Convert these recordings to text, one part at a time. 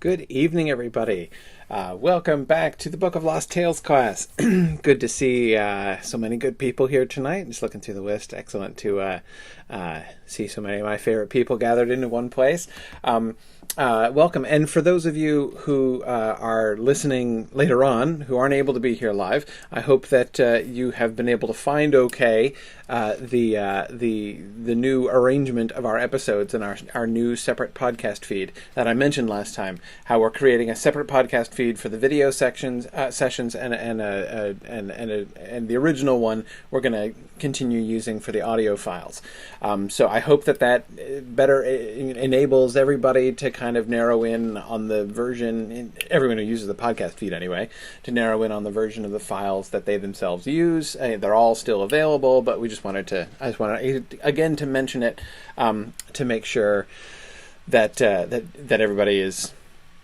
Good evening, everybody. Welcome back to the Book of Lost Tales class. Good to see so many good people here tonight. Just looking through the list. Excellent to see so many of my favorite people gathered into one place. Welcome. And for those of you who are listening later on, who aren't able to be here live, I hope that you have been able to find the new arrangement of our episodes and our new separate podcast feed that I mentioned last time. How we're creating a separate podcast feed for the video sessions and the original one we're going to continue using for the audio files. So I hope that better enables everybody to kind of narrow in on the version, everyone who uses the podcast feed anyway, to narrow in on the version of the files that they themselves use. They're all still available, but I just wanted again to mention it to make sure that everybody is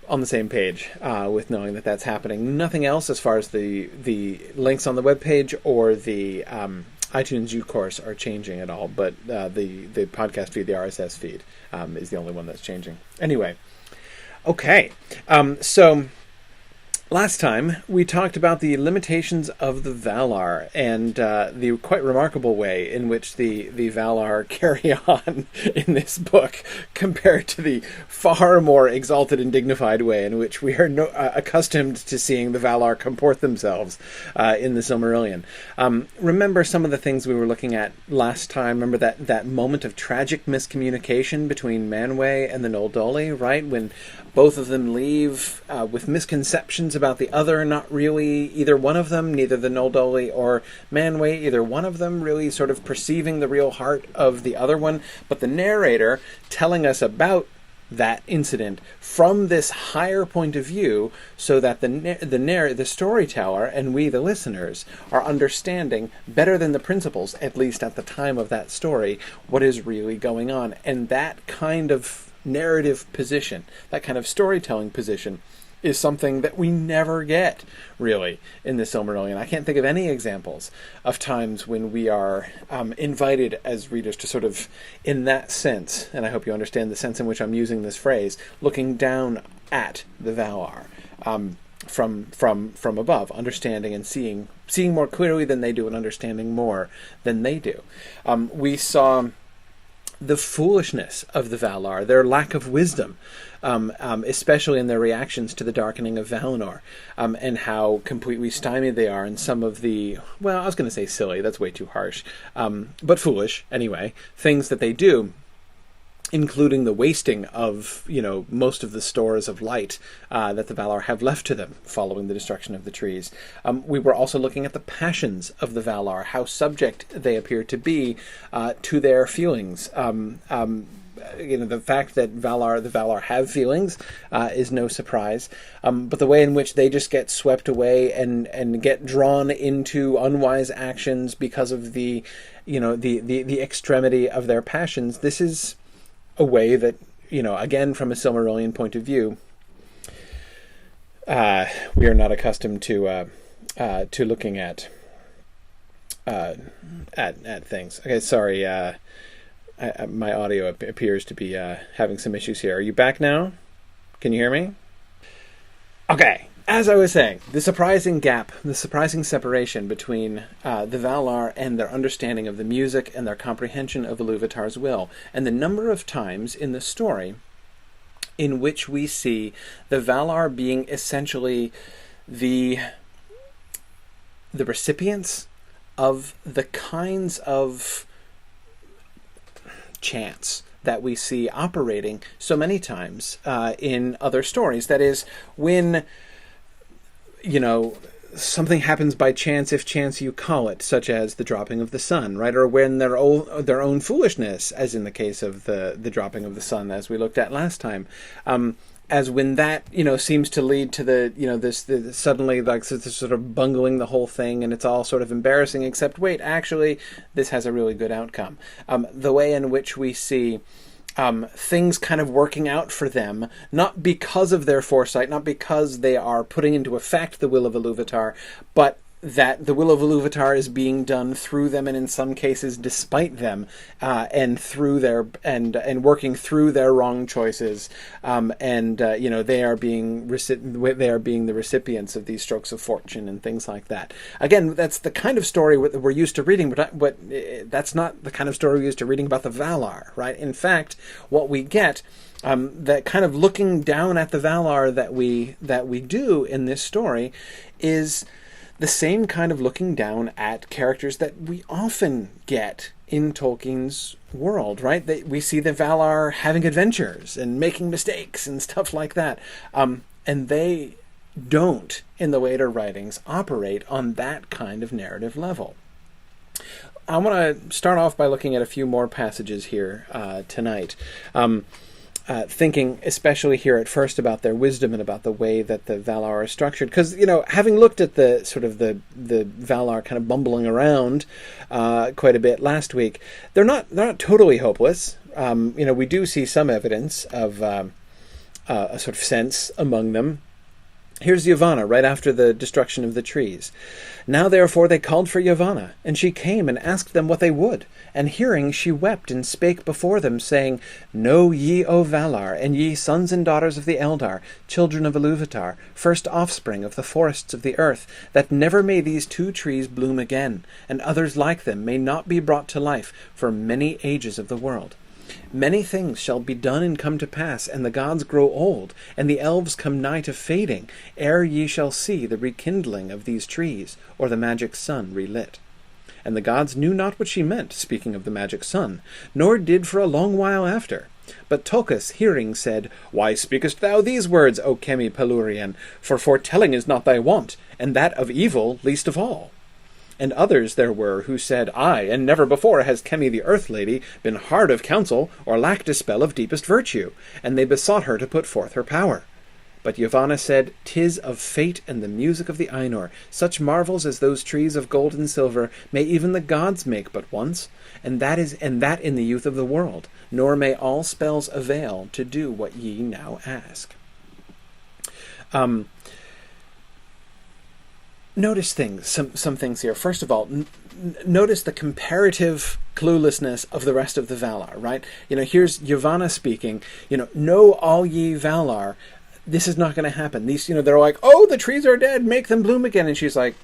on the same page with knowing that that's happening. Nothing else as far as the links on the webpage or the iTunes U course are changing at all, but the podcast feed, the RSS feed, is the only one that's changing. Anyway, okay. So last time we talked about the limitations of the Valar and the quite remarkable way in which the Valar carry on in this book compared to the far more exalted and dignified way in which we are accustomed to seeing the Valar comport themselves in the Silmarillion. Remember some of the things we were looking at last time? Remember that moment of tragic miscommunication between Manwë and the Noldoli, right? When both of them leave with misconceptions about the other, not really either one of them, neither the Noldoli or Manwë, either one of them really sort of perceiving the real heart of the other one, but the narrator telling us about that incident from this higher point of view so that the storyteller and we, the listeners, are understanding better than the principals, at least at the time of that story, what is really going on. And that kind of narrative position, that kind of storytelling position, is something that we never get, really, in the Silmarillion. I can't think of any examples of times when we are invited as readers to sort of, in that sense, and I hope you understand the sense in which I'm using this phrase, looking down at the Valar from above, understanding and seeing more clearly than they do and understanding more than they do. We saw the foolishness of the Valar, their lack of wisdom, especially in their reactions to the darkening of Valinor, and how completely stymied they are in some of the, well, I was going to say silly, that's way too harsh, but foolish, anyway, things that they do, including the wasting of, most of the stores of light that the Valar have left to them following the destruction of the trees. We were also looking at the passions of the Valar, how subject they appear to be to their feelings. The fact that the Valar have feelings is no surprise, but the way in which they just get swept away and get drawn into unwise actions because of the extremity of their passions, this is a way that, again, from a Silmarillion point of view, we are not accustomed to looking at things. Okay, sorry. My audio appears to be having some issues here. Are you back now? Can you hear me? Okay. As I was saying, the surprising gap, the surprising separation between the Valar and their understanding of the music and their comprehension of Iluvatar's will, and the number of times in the story in which we see the Valar being essentially the recipients of the kinds of chance that we see operating so many times in other stories. That is, when something happens by chance, if chance you call it, such as the dropping of the sun, right? Or when their own foolishness, as in the case of the dropping of the sun, as we looked at last time, as when that, seems to lead to this suddenly, like, sort of bungling the whole thing, and it's all sort of embarrassing, except, wait, actually, this has a really good outcome. The way in which we see things kind of working out for them, not because of their foresight, not because they are putting into effect the will of Iluvatar, but that the will of Iluvatar is being done through them, and in some cases despite them, and through their and working through their wrong choices, they are being the recipients of these strokes of fortune and things like that. Again, that's the kind of story that we're used to reading, but that's not the kind of story we're used to reading about the Valar, right? In fact, what we get, that kind of looking down at the Valar that we do in this story, is the same kind of looking down at characters that we often get in Tolkien's world, right? We see the Valar having adventures and making mistakes and stuff like that. And they don't, in the later writings, operate on that kind of narrative level. I want to start off by looking at a few more passages here tonight. Thinking especially here at first about their wisdom and about the way that the Valar are structured. Because, having looked at the sort of the Valar kind of bumbling around quite a bit last week, they're not totally hopeless. We do see some evidence of a sort of sense among them. Here's Yavanna, right after the destruction of the trees. Now therefore they called for Yavanna, and she came and asked them what they would. And hearing, she wept and spake before them, saying, Know ye, O Valar, and ye sons and daughters of the Eldar, children of Iluvatar, first offspring of the forests of the earth, that never may these two trees bloom again, and others like them may not be brought to life for many ages of the world. Many things shall be done and come to pass, and the gods grow old, and the elves come nigh to fading, ere ye shall see the rekindling of these trees, or the magic sun relit. And the gods knew not what she meant, speaking of the magic sun, nor did for a long while after. But Tulkas, hearing, said, Why speakest thou these words, O Kemi Pelurian? For foretelling is not thy wont, and that of evil least of all. And others there were who said, Aye, and never before has Kemi the Earth Lady been hard of counsel, or lacked a spell of deepest virtue, and they besought her to put forth her power. But Yavanna said, 'Tis of fate and the music of the Ainur. Such marvels as those trees of gold and silver may even the gods make but once, and that in the youth of the world, nor may all spells avail to do what ye now ask. Notice some things here. First of all, notice the comparative cluelessness of the rest of the Valar, right? Here's Yavanna speaking, know all ye Valar, this is not going to happen. These, they're like, oh, the trees are dead, make them bloom again. And she's like,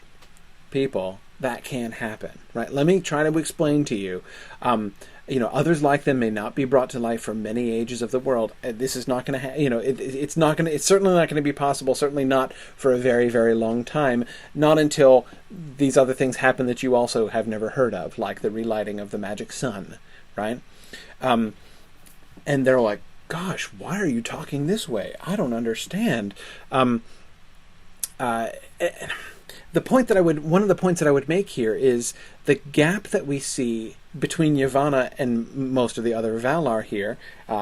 people, that can't happen, right? Let me try to explain to you. Others like them may not be brought to life for many ages of the world. This is not going to, it's certainly not going to be possible. Certainly not for a very, very long time. Not until these other things happen that you also have never heard of, like the relighting of the magic sun, right? And they're like, gosh, why are you talking this way? I don't understand. One of the points that I would make here is the gap that we see between Yavanna and most of the other Valar here,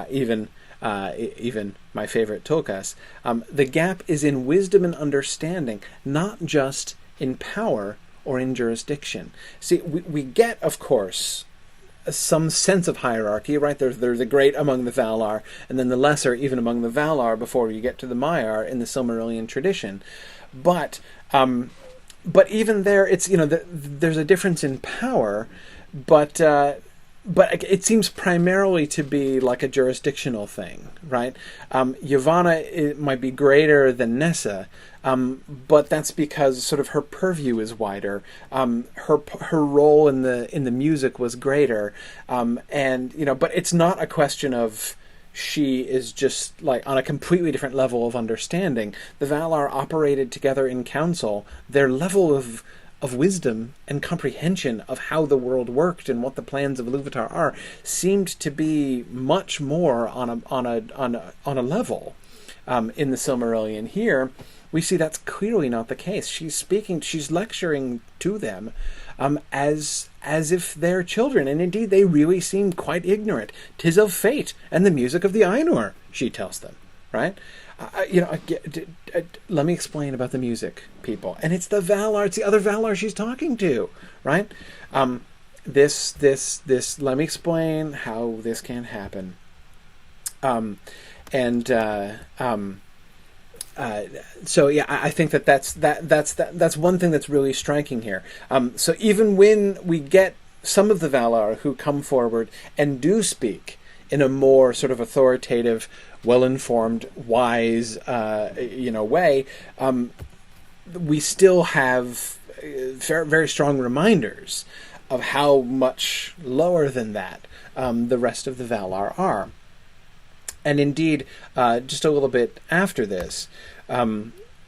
even my favorite Tulkas. The gap is in wisdom and understanding, not just in power or in jurisdiction. See, we get, of course, some sense of hierarchy, right? There's the great among the Valar, and then the lesser even among the Valar before you get to the Maiar in the Silmarillion tradition. But even there, it's there's a difference in power, but it seems primarily to be like a jurisdictional thing, right? Yavanna might be greater than Nessa, but that's because sort of her purview is wider. Her role in the music was greater, but it's not a question of she is just like on a completely different level of understanding. The Valar operated together in council. Their level of wisdom and comprehension of how the world worked and what the plans of Iluvatar are seemed to be much more on a level. In the Silmarillion here, we see that's clearly not the case. She's lecturing to them as if they're children, and indeed they really seem quite ignorant. 'Tis of fate and the music of the Ainur, she tells them, right? Let me explain about the music, people. And it's the Valar, it's the other Valar she's talking to, right? This, let me explain how this can happen. So yeah, I think that's one thing that's really striking here. So even when we get some of the Valar who come forward and do speak in a more sort of authoritative, well-informed, wise, way, we still have very, very strong reminders of how much lower than that the rest of the Valar are. And indeed, just a little bit after this,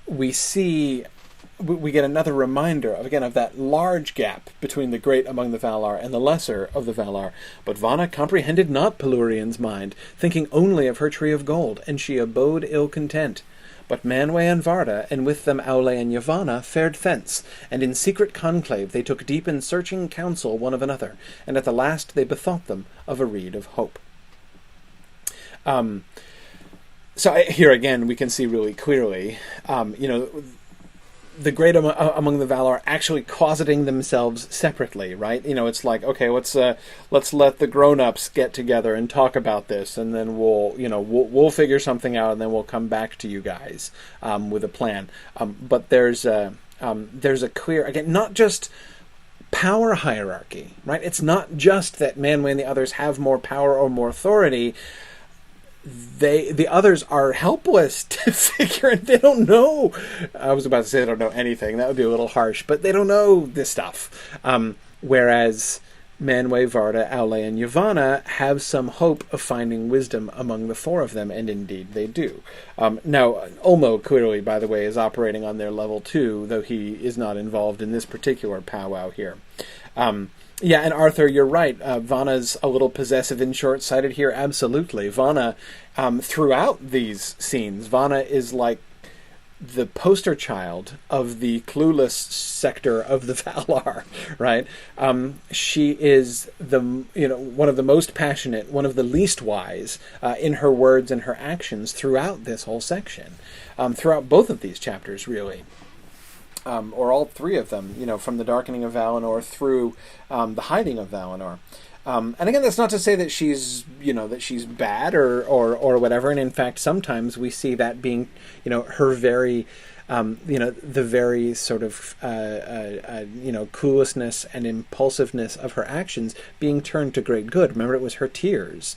we get another reminder of that large gap between the great among the Valar and the lesser of the Valar. But Vana comprehended not Pelurian's mind, thinking only of her tree of gold, and she abode ill content. But Manwë and Varda, and with them Aule and Yavanna, fared thence, and in secret conclave they took deep and searching counsel one of another, and at the last they bethought them of a reed of hope. Here again we can see really clearly, the great among the Valar actually closeting themselves separately, right? It's like, okay, let's let the grown-ups get together and talk about this, and then we'll figure something out, and then we'll come back to you guys with a plan. But there's a clear, again, not just power hierarchy, right? It's not just that Manwë and the others have more power or more authority. The others are helpless to figure it. They don't know. I was about to say they don't know anything. That would be a little harsh, but they don't know this stuff. Whereas Manwë, Varda, Aule, and Yavanna have some hope of finding wisdom among the four of them, and indeed they do. Now, Ulmo clearly, by the way, is operating on their level 2, though he is not involved in this particular powwow here. Yeah, and Arthur, you're right. Vanna's a little possessive and short-sighted here, absolutely. Vanna, throughout these scenes, Vanna is like the poster child of the clueless sector of the Valar, right? She is one of the most passionate, one of the least wise in her words and her actions throughout this whole section, throughout both of these chapters, really. Or all three of them, from the darkening of Valinor through the hiding of Valinor. And again, that's not to say that she's bad or whatever. And in fact, sometimes we see that being, her very, the very sort of, cluelessness and impulsiveness of her actions being turned to great good. Remember, it was her tears,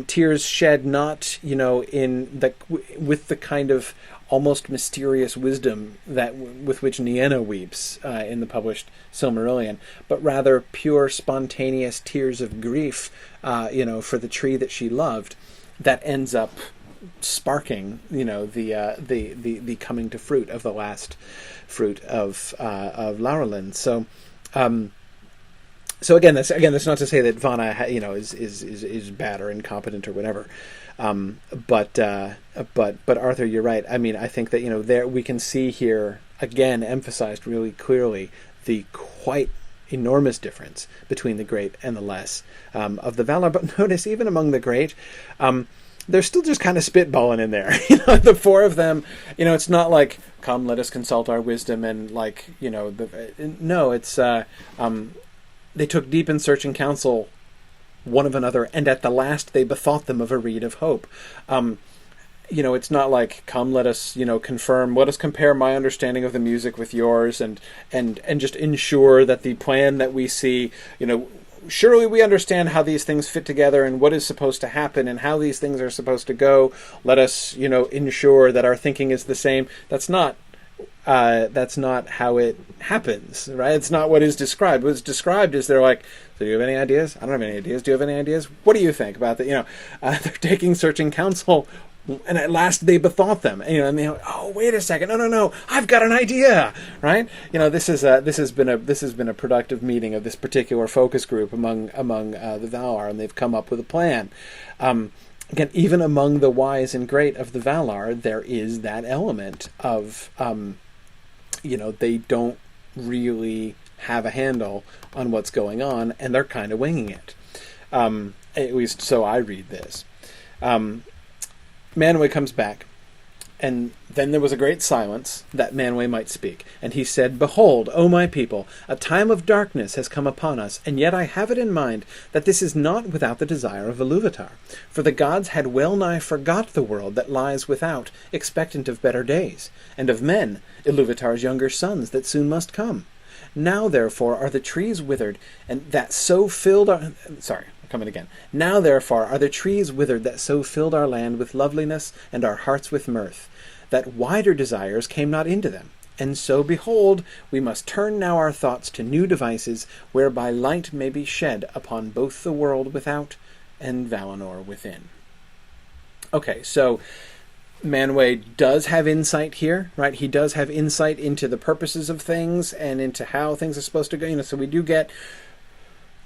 tears shed not, with the kind of almost mysterious wisdom that with which Nienna weeps in the published Silmarillion, but rather pure, spontaneous tears of grief, for the tree that she loved, that ends up sparking, the coming to fruit of the last fruit of Laurelin. So again, that's not to say that Vanna, is bad or incompetent or whatever. But Arthur, you're right. I mean, I think that, there we can see here, again, emphasized really clearly, the quite enormous difference between the great and the less of the Valar. But notice, even among the great, they're still just kind of spitballing in there. The four of them, it's not like, come, let us consult our wisdom, and no, it's, they took deep and searching counsel one of another, and at the last they bethought them of a reed of hope. It's not like, come, let us, confirm, let us compare my understanding of the music with yours, and just ensure that the plan that we see, surely we understand how these things fit together and what is supposed to happen and how these things are supposed to go. Let us, ensure that our thinking is the same. That's not how it happens, right? It's not what is described. What's described is they're like, so do you have any ideas? I don't have any ideas. Do you have any ideas? What do you think about that? They're taking searching counsel, and at last they bethought them. And they go, oh, wait a second, no, I've got an idea, right? This has been a productive meeting of this particular focus group among the Valar, and they've come up with a plan. Again, even among the wise and great of the Valar, there is that element of, they don't really have a handle on what's going on, and they're kind of winging it. At least so I read this. Manwë comes back, And then there was a great silence, that Manwë might speak. And he said, "Behold, O my people, a time of darkness has come upon us, and yet I have it in mind that this is not without the desire of Iluvatar. For the gods had well nigh forgot the world that lies without, expectant of better days, and of men, Iluvatar's younger sons, that soon must come. Now, therefore, are the trees withered, and that so filled our... Now, therefore, are the trees withered that so filled our land with loveliness and our hearts with mirth, that wider desires came not into them. And so, behold, we must turn now our thoughts to new devices, whereby light may be shed upon both the world without and Valinor within." Okay, so Manwë does have insight here, right? He does have insight into the purposes of things and into how things are supposed to go. So we do get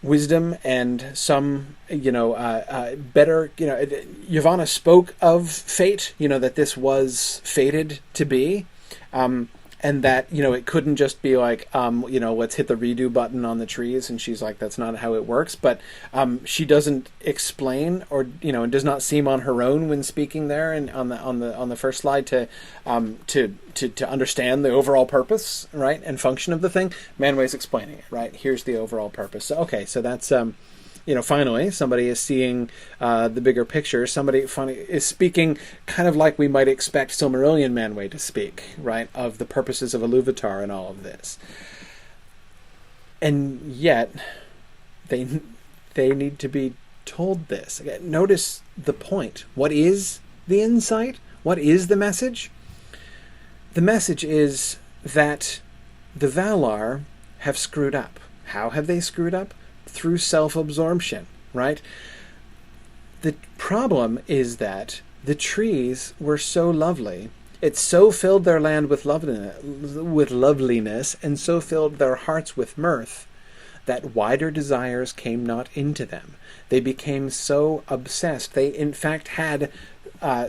wisdom and some, better, Yavanna spoke of fate, that this was fated to be, and that, it couldn't just be like, let's hit the redo button on the trees, and she's like, that's not how it works, but she doesn't explain or, and does not seem on her own when speaking there and on the first slide to understand the overall purpose, right, and function of the thing. Manwë's explaining it, right? Here's the overall purpose. So, okay, so that's finally somebody is seeing the bigger picture. Somebody is speaking kind of like we might expect Silmarillion Manwë to speak, right, of the purposes of Iluvatar and all of this. And yet, they need to be told this. Again, notice the point. What is the insight? What is the message? The message is that the Valar have screwed up. How have they screwed up? Through self-absorption, right? The problem is that the trees were so lovely, it so filled their land with loveliness, and so filled their hearts with mirth, that wider desires came not into them. They became so obsessed. They, in fact, had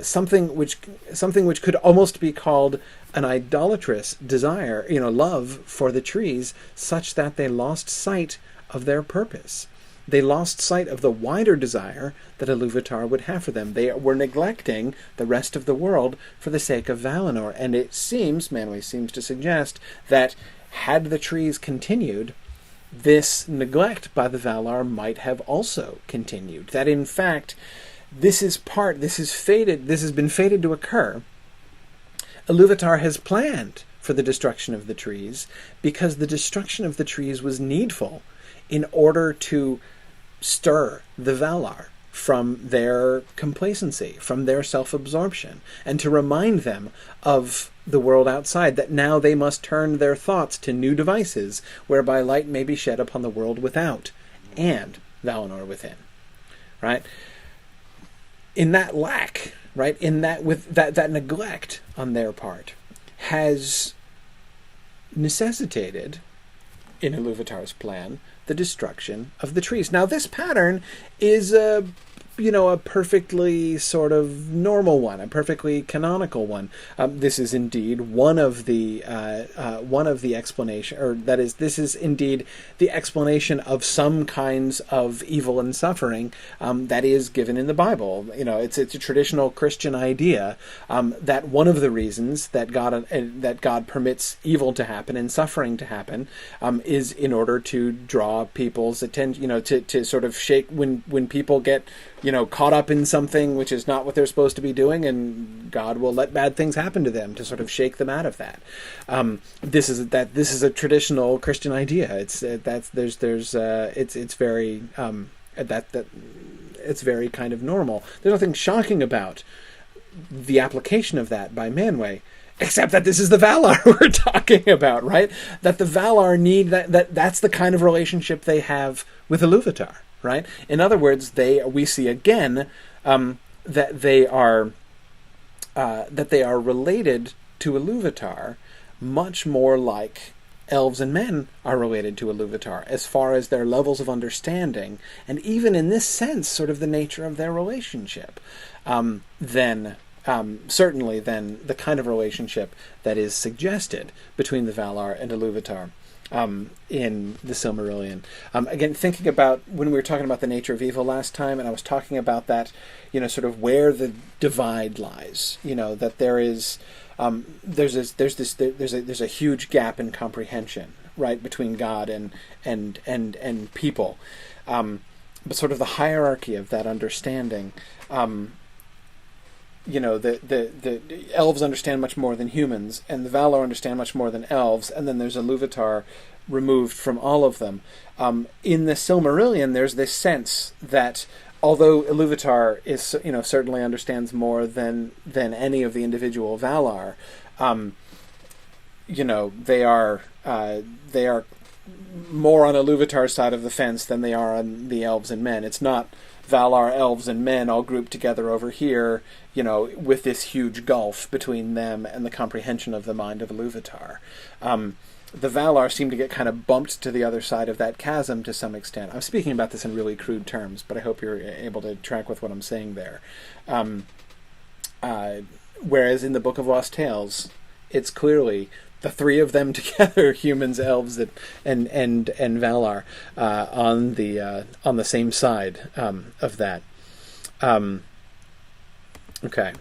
something which could almost be called an idolatrous desire, love for the trees, such that they lost sight of their purpose. They lost sight of the wider desire that Iluvatar would have for them. They were neglecting the rest of the world for the sake of Valinor. And it seems, Manwë seems to suggest, that had the trees continued, this neglect by the Valar might have also continued. That in fact, this has been fated to occur. Iluvatar has planned for the destruction of the trees because the destruction of the trees was needful in order to stir the Valar from their complacency, from their self-absorption, and to remind them of the world outside, that now they must turn their thoughts to new devices whereby light may be shed upon the world without and Valinor within. Right? In that lack, right, in that with that neglect on their part has necessitated, in Iluvatar's plan, the destruction of the trees. Now, this pattern is a perfectly sort of normal one, a perfectly canonical one. This is indeed one of the explanation, or that is, this is indeed the explanation of some kinds of evil and suffering that is given in the Bible. It's a traditional Christian idea that one of the reasons that God permits evil to happen and suffering to happen is in order to draw people's attention. To sort of shake when people get caught up in something which is not what they're supposed to be doing, and God will let bad things happen to them to sort of shake them out of that. This is a traditional Christian idea. It's very kind of normal. There's nothing shocking about the application of that by Manwë, except that this is the Valar we're talking about, right? That the Valar need that's the kind of relationship they have with Iluvatar. Right. In other words, we see again that they are related to Iluvatar, much more like elves and men are related to Iluvatar, as far as their levels of understanding, and even in this sense, sort of the nature of their relationship, certainly than the kind of relationship that is suggested between the Valar and Iluvatar in the Silmarillion. Again, thinking about when we were talking about the nature of evil last time, and I was talking about that, sort of where the divide lies. That there is there's a huge gap in comprehension, right, between God and people, but sort of the hierarchy of that understanding. The elves understand much more than humans, and the Valar understand much more than elves, and then there's a Iluvatar removed from all of them. In the Silmarillion, there's this sense that although Iluvatar is, certainly understands more than any of the individual Valar, they are more on Iluvatar's side of the fence than they are on the elves and men. It's not Valar, elves, and men all grouped together over here, with this huge gulf between them and the comprehension of the mind of Iluvatar. The Valar seem to get kind of bumped to the other side of that chasm to some extent. I'm speaking about this in really crude terms, but I hope you're able to track with what I'm saying there. Whereas in the Book of Lost Tales, it's clearly the three of them together, humans, elves, and Valar, on the same side of that. Okay.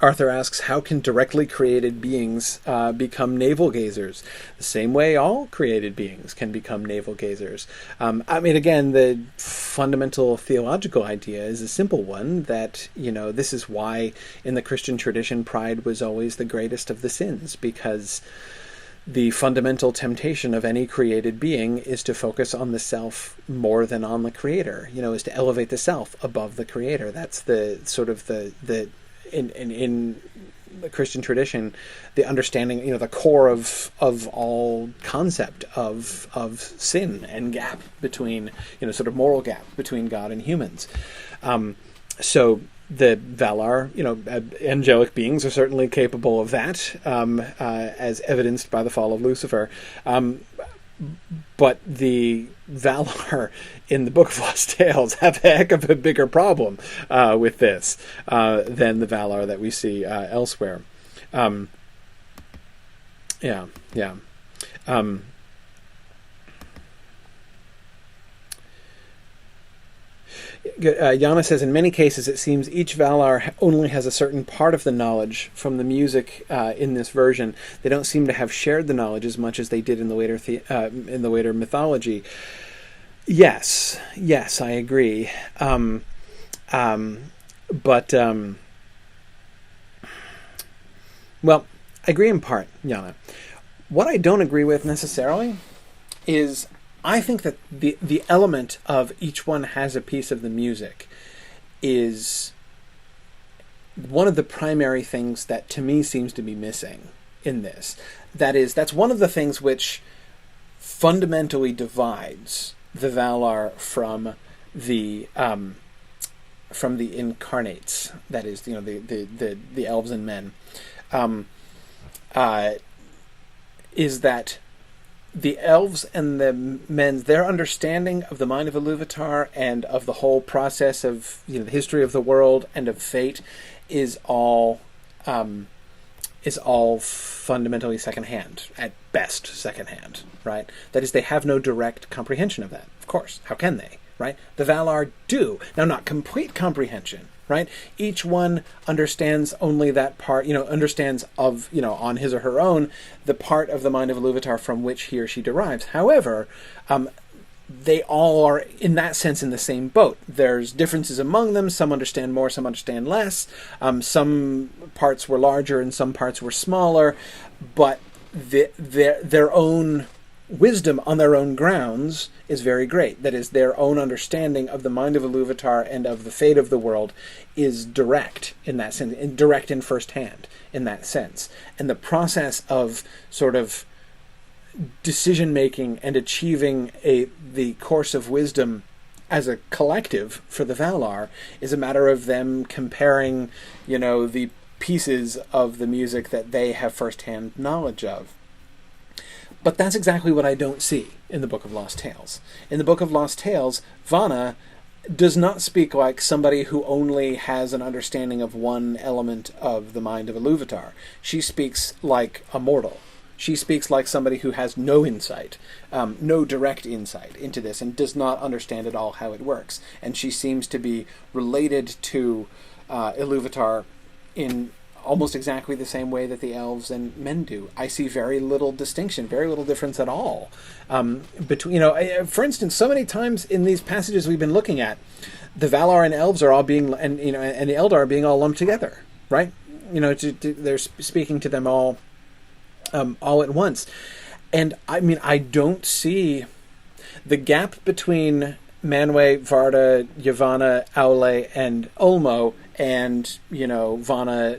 Arthur asks, how can directly created beings become navel-gazers? The same way all created beings can become navel-gazers. Again, the fundamental theological idea is a simple one, that, this is why in the Christian tradition pride was always the greatest of the sins, because the fundamental temptation of any created being is to focus on the self more than on the creator, is to elevate the self above the creator. That's the sort of the in the Christian tradition, the understanding, the core of all concept of sin and gap between, sort of moral gap between God and humans. So the Valar, angelic beings are certainly capable of that, as evidenced by the fall of Lucifer. But the Valar in the Book of Lost Tales have a heck of a bigger problem with this than the Valar that we see elsewhere. Yana says, in many cases it seems each Valar only has a certain part of the knowledge from the music in this version. They don't seem to have shared the knowledge as much as they did in the later mythology. Yes, I agree. But I agree in part, Yana. What I don't agree with necessarily is, I think that the element of each one has a piece of the music is one of the primary things that to me seems to be missing in this. That's one of the things which fundamentally divides the Valar from the incarnates. That is, the elves and men. Is that the elves and the men, their understanding of the mind of Iluvatar and of the whole process of the history of the world and of fate is all fundamentally secondhand, at best secondhand, right? That is, they have no direct comprehension of that. Of course, how can they, right? The Valar do. Now, not complete comprehension, right? Each one understands only that part, understands of, on his or her own, the part of the mind of Iluvatar from which he or she derives. However, they all are, in that sense, in the same boat. There's differences among them. Some understand more, some understand less. Some parts were larger and some parts were smaller, but their own wisdom on their own grounds is very great. That is, their own understanding of the mind of Iluvatar and of the fate of the world is direct in that sense, and direct in first hand in that sense. And the process of sort of decision-making and achieving the course of wisdom as a collective for the Valar is a matter of them comparing, the pieces of the music that they have first-hand knowledge of. But that's exactly what I don't see in the Book of Lost Tales. In the Book of Lost Tales, Vana does not speak like somebody who only has an understanding of one element of the mind of Iluvatar. She speaks like a mortal. she speaks like somebody who has no insight, no direct insight into this, and does not understand at all how it works. And she seems to be related to Iluvatar in almost exactly the same way that the elves and men do. I see very little distinction, very little difference at all between. For instance, so many times in these passages we've been looking at, the Valar and elves are all being, and the Eldar are being all lumped together, right? They're speaking to them all at once, and I mean, I don't see the gap between Manwë, Varda, Yavanna, Aule, and Ulmo, and Vana,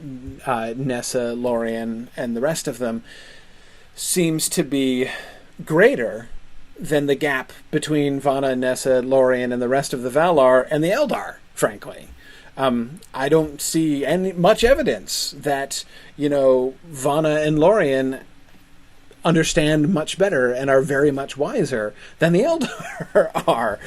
Nessa, Lorien, and the rest of them seems to be greater than the gap between Vana, Nessa, Lorien, and the rest of the Valar and the Eldar, frankly. I don't see much evidence that, Vana and Lorien understand much better and are very much wiser than the Eldar are.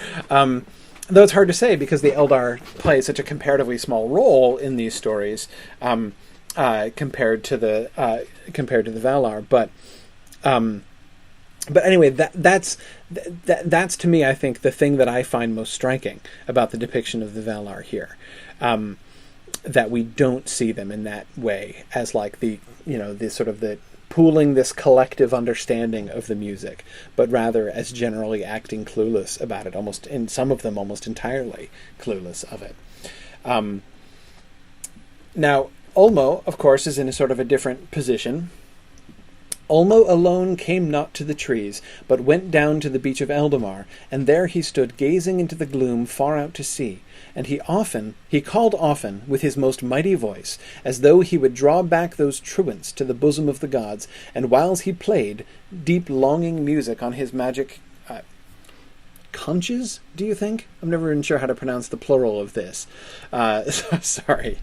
Though it's hard to say because the Eldar play such a comparatively small role in these stories compared to the Valar. But anyway, that's to me, I think, the thing that I find most striking about the depiction of the Valar here, that we don't see them in that way as like the sort of the pooling this collective understanding of the music, but rather as generally acting clueless about it, almost in some of them almost entirely clueless of it. Now, Ulmo, of course, is in a sort of a different position. Ulmo alone came not to the trees, but went down to the beach of Eldamar, and there he stood gazing into the gloom far out to sea. And he called often with his most mighty voice, as though he would draw back those truants to the bosom of the gods, and whiles he played deep longing music on his magic conches, do you think? I'm never even sure how to pronounce the plural of this. Sorry.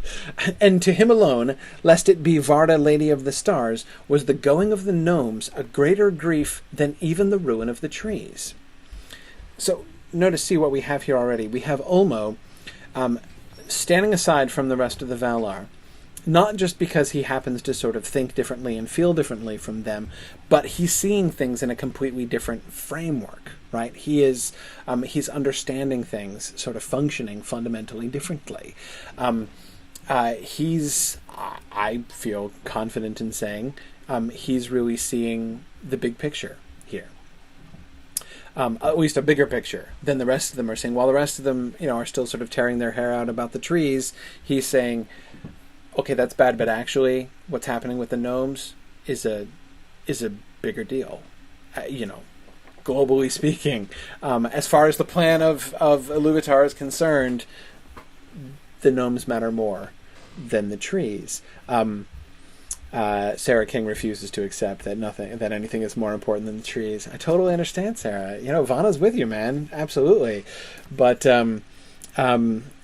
And to him alone, lest it be Varda, Lady of the Stars, was the going of the gnomes a greater grief than even the ruin of the trees. So, see what we have here already. We have Ulmo standing aside from the rest of the Valar, not just because he happens to sort of think differently and feel differently from them, but he's seeing things in a completely different framework, right? He's understanding things sort of functioning fundamentally differently. I feel confident in saying he's really seeing the big picture here. At least a bigger picture than the rest of them are seeing. While the rest of them, are still sort of tearing their hair out about the trees, he's saying, okay, that's bad, but actually what's happening with the gnomes is a bigger deal, globally speaking. As far as the plan of Iluvatar is concerned, the gnomes matter more than the trees. Sarah King refuses to accept that anything is more important than the trees. I totally understand, Sarah. Vanna's with you, man. Absolutely. But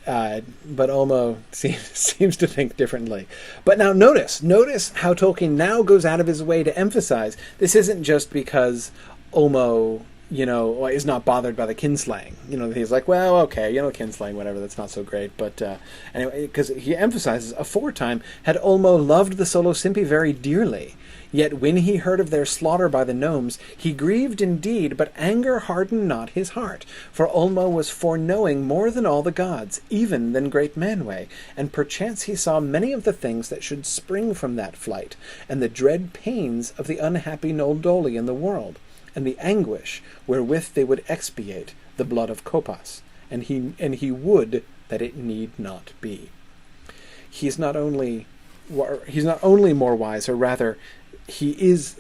Ulmo seems to think differently. But now notice how Tolkien now goes out of his way to emphasize this isn't just because Ulmo, is not bothered by the kinslaying. He's like, well, okay, kinslaying, whatever, that's not so great. But anyway, because he emphasizes, aforetime had Ulmo loved the Solo-Simpi very dearly. Yet when he heard of their slaughter by the gnomes, he grieved indeed, but anger hardened not his heart. For Ulmo was foreknowing more than all the gods, even than great Manwë, and perchance he saw many of the things that should spring from that flight, and the dread pains of the unhappy Noldoli in the world, and the anguish wherewith they would expiate the blood of Copas, and he would that it need not be. He's not only more wise, or rather, he is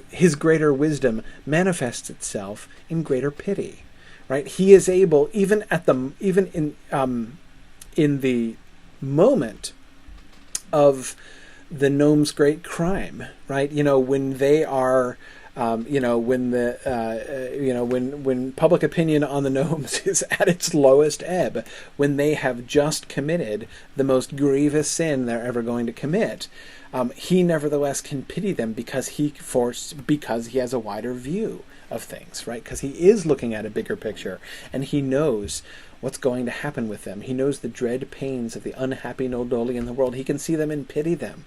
his greater wisdom manifests itself in greater pity, right? He is able, even in the moment of the gnomes' great crime, right? When they are, when public opinion on the gnomes is at its lowest ebb, when they have just committed the most grievous sin they're ever going to commit, he nevertheless can pity them because he has a wider view of things, right? Because he is looking at a bigger picture, and he knows what's going to happen with them. He knows the dread pains of the unhappy Noldoli in the world. He can see them and pity them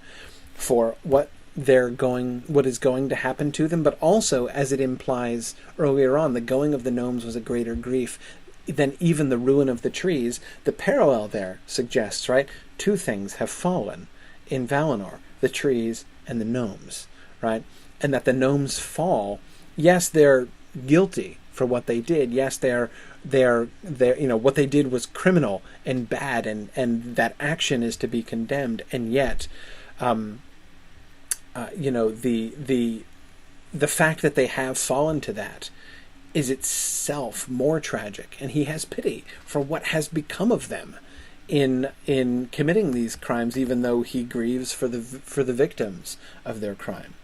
for what what is going to happen to them, but also, as it implies earlier on, the going of the gnomes was a greater grief than even the ruin of the trees. The parallel there suggests, right, two things have fallen in Valinor, the trees and the gnomes, right? And that the gnomes fall, yes, they're guilty for what they did. Yes, they're what they did was criminal and bad, and that action is to be condemned. And yet, the fact that they have fallen to that is itself more tragic, and he has pity for what has become of them in committing these crimes, even though he grieves for the victims of their crime.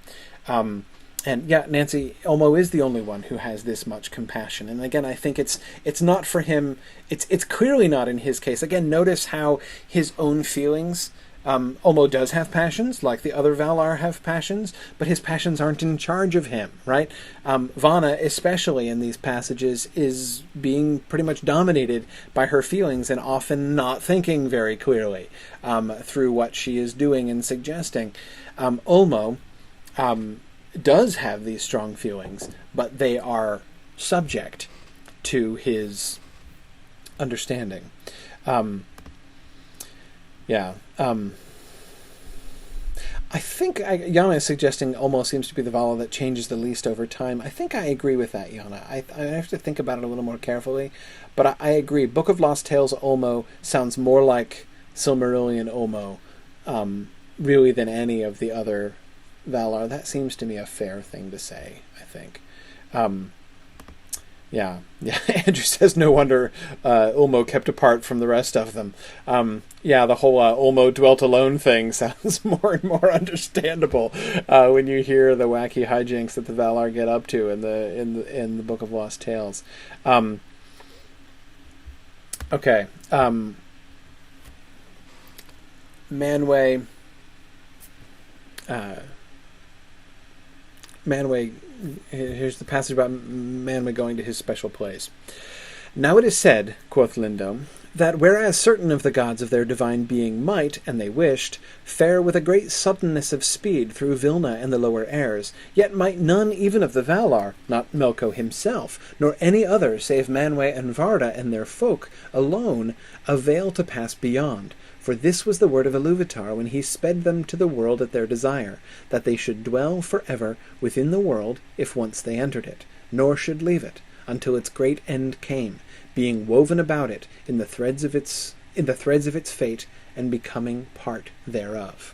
And yeah, Nancy, Olmo is the only one who has this much compassion. And again, I think it's not for him. It's clearly not in his case. Again, notice how his own feelings. Olmo does have passions, like the other Valar have passions, but his passions aren't in charge of him, right? Vana, especially in these passages, is being pretty much dominated by her feelings and often not thinking very clearly through what she is doing and suggesting. Olmo does have these strong feelings, but they are subject to his understanding. I think Yana is suggesting almost seems to be the Vala that changes the least over time. I think I agree with that, Yana. I have to think about it a little more carefully, but I agree. Book of Lost Tales Olmo sounds more like Silmarillion Olmo, really, than any of the other Valar. That seems to me a fair thing to say, I think. Yeah. Andrew says no wonder Ulmo kept apart from the rest of them. The whole Ulmo dwelt alone thing sounds more and more understandable when you hear the wacky hijinks that the Valar get up to in the Book of Lost Tales. Okay. Manwë. Here's the passage about Manwë going to his special place. Now it is said, quoth Lindome, that whereas certain of the gods of their divine being might, and they wished, fare with a great suddenness of speed through Vilna and the lower airs, yet might none even of the Valar, not Melko himself, nor any other save Manwë and Varda and their folk, alone, avail to pass beyond. For this was the word of Iluvatar when he sped them to the world at their desire, that they should dwell for ever within the world if once they entered it, nor should leave it, until its great end came, being woven about it in the threads of its fate, and becoming part thereof.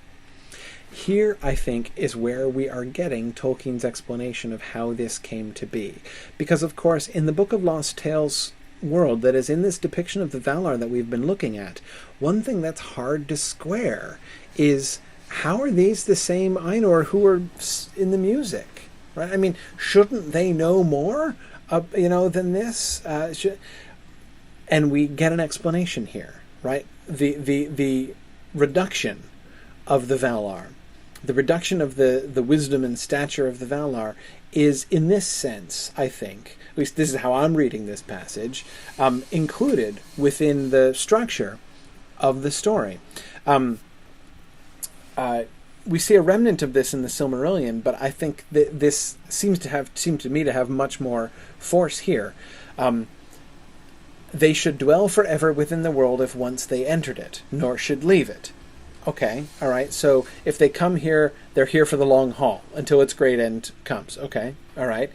Here, I think, is where we are getting Tolkien's explanation of how this came to be. Because, of course, in the Book of Lost Tales world that is in this depiction of the Valar that we've been looking at, one thing that's hard to square is how are these the same Ainur who are in the music, right? I mean, shouldn't they know more, than this? And we get an explanation here, right? The reduction of the Valar, the reduction of the wisdom and stature of the Valar is, in this sense, I think, at least this is how I'm reading this passage, included within the structure of the story. We see a remnant of this in the Silmarillion, but I think that this seemed to me to have much more force here. They should dwell forever within the world if once they entered it, nor should leave it. Okay, all right, so if they come here, they're here for the long haul, until its great end comes. Okay, all right.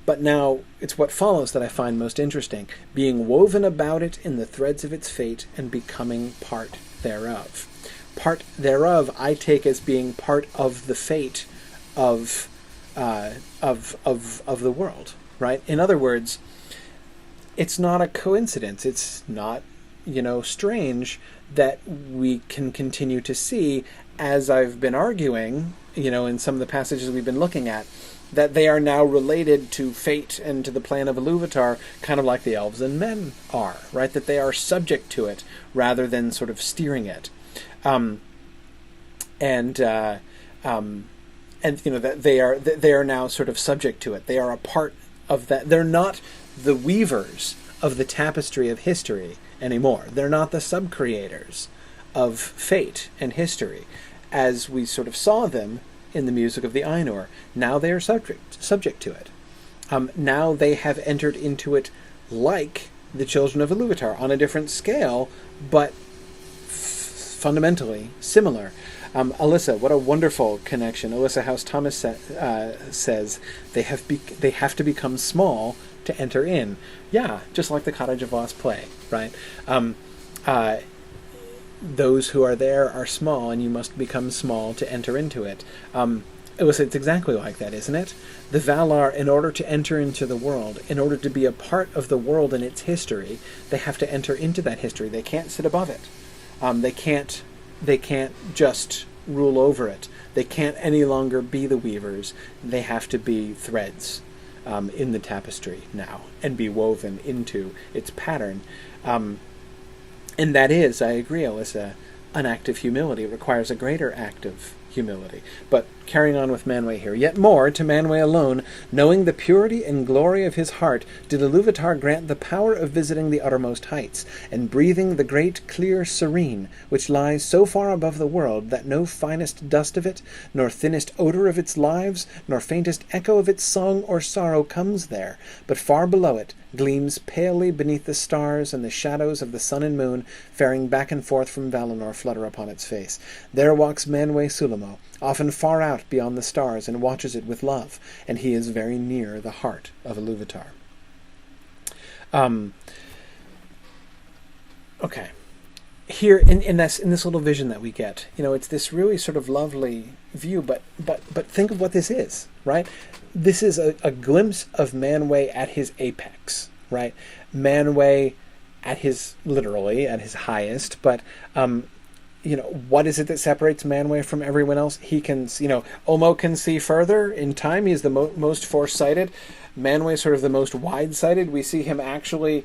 But now, it's what follows that I find most interesting. Being woven about it in the threads of its fate, and becoming part thereof. Part thereof, I take as being part of the fate of the world, right? In other words, it's not a coincidence. It's not, strange that we can continue to see, as I've been arguing, in some of the passages we've been looking at, that they are now related to fate and to the plan of Iluvatar, kind of like the elves and men are, right? That they are subject to it rather than sort of steering it. That they are now sort of subject to it. They are a part of that. They're not the weavers of the tapestry of history anymore. They're not the sub-creators of fate and history, as we sort of saw them in the music of the Ainur. Now they are subject to it. Now they have entered into it like the children of Iluvatar, on a different scale, but fundamentally similar. Alyssa, what a wonderful connection. Alyssa House Thomas says they have to become small to enter in. Yeah, just like the Cottage of Lost play, right? Those who are there are small, and you must become small to enter into it. It's exactly like that, isn't it? The Valar, in order to enter into the world, in order to be a part of the world and its history, they have to enter into that history. They can't sit above it. They can't just rule over it. They can't any longer be the weavers. They have to be threads in the tapestry now and be woven into its pattern. And that is, I agree, Alyssa, an act of humility. It requires a greater act of humility. But carrying on with Manwë here, yet more to Manwë alone, knowing the purity and glory of his heart, did Iluvatar grant the power of visiting the uttermost heights, and breathing the great clear serene, which lies so far above the world that no finest dust of it, nor thinnest odor of its lives, nor faintest echo of its song or sorrow comes there, but far below it gleams palely beneath the stars, and the shadows of the sun and moon, faring back and forth from Valinor, flutter upon its face. There walks Manwë Sulamo, often far out beyond the stars, and watches it with love, and he is very near the heart of Iluvatar. Okay. Here, in this little vision that we get, it's this really sort of lovely view, but think of what this is, right? This is a glimpse of Manwë at his apex, right? Manwë literally at his highest, but what is it that separates Manwë from everyone else? He can, Omo can see further in time. He's the most foresighted. Manwë sort of the most wide-sighted. We see him actually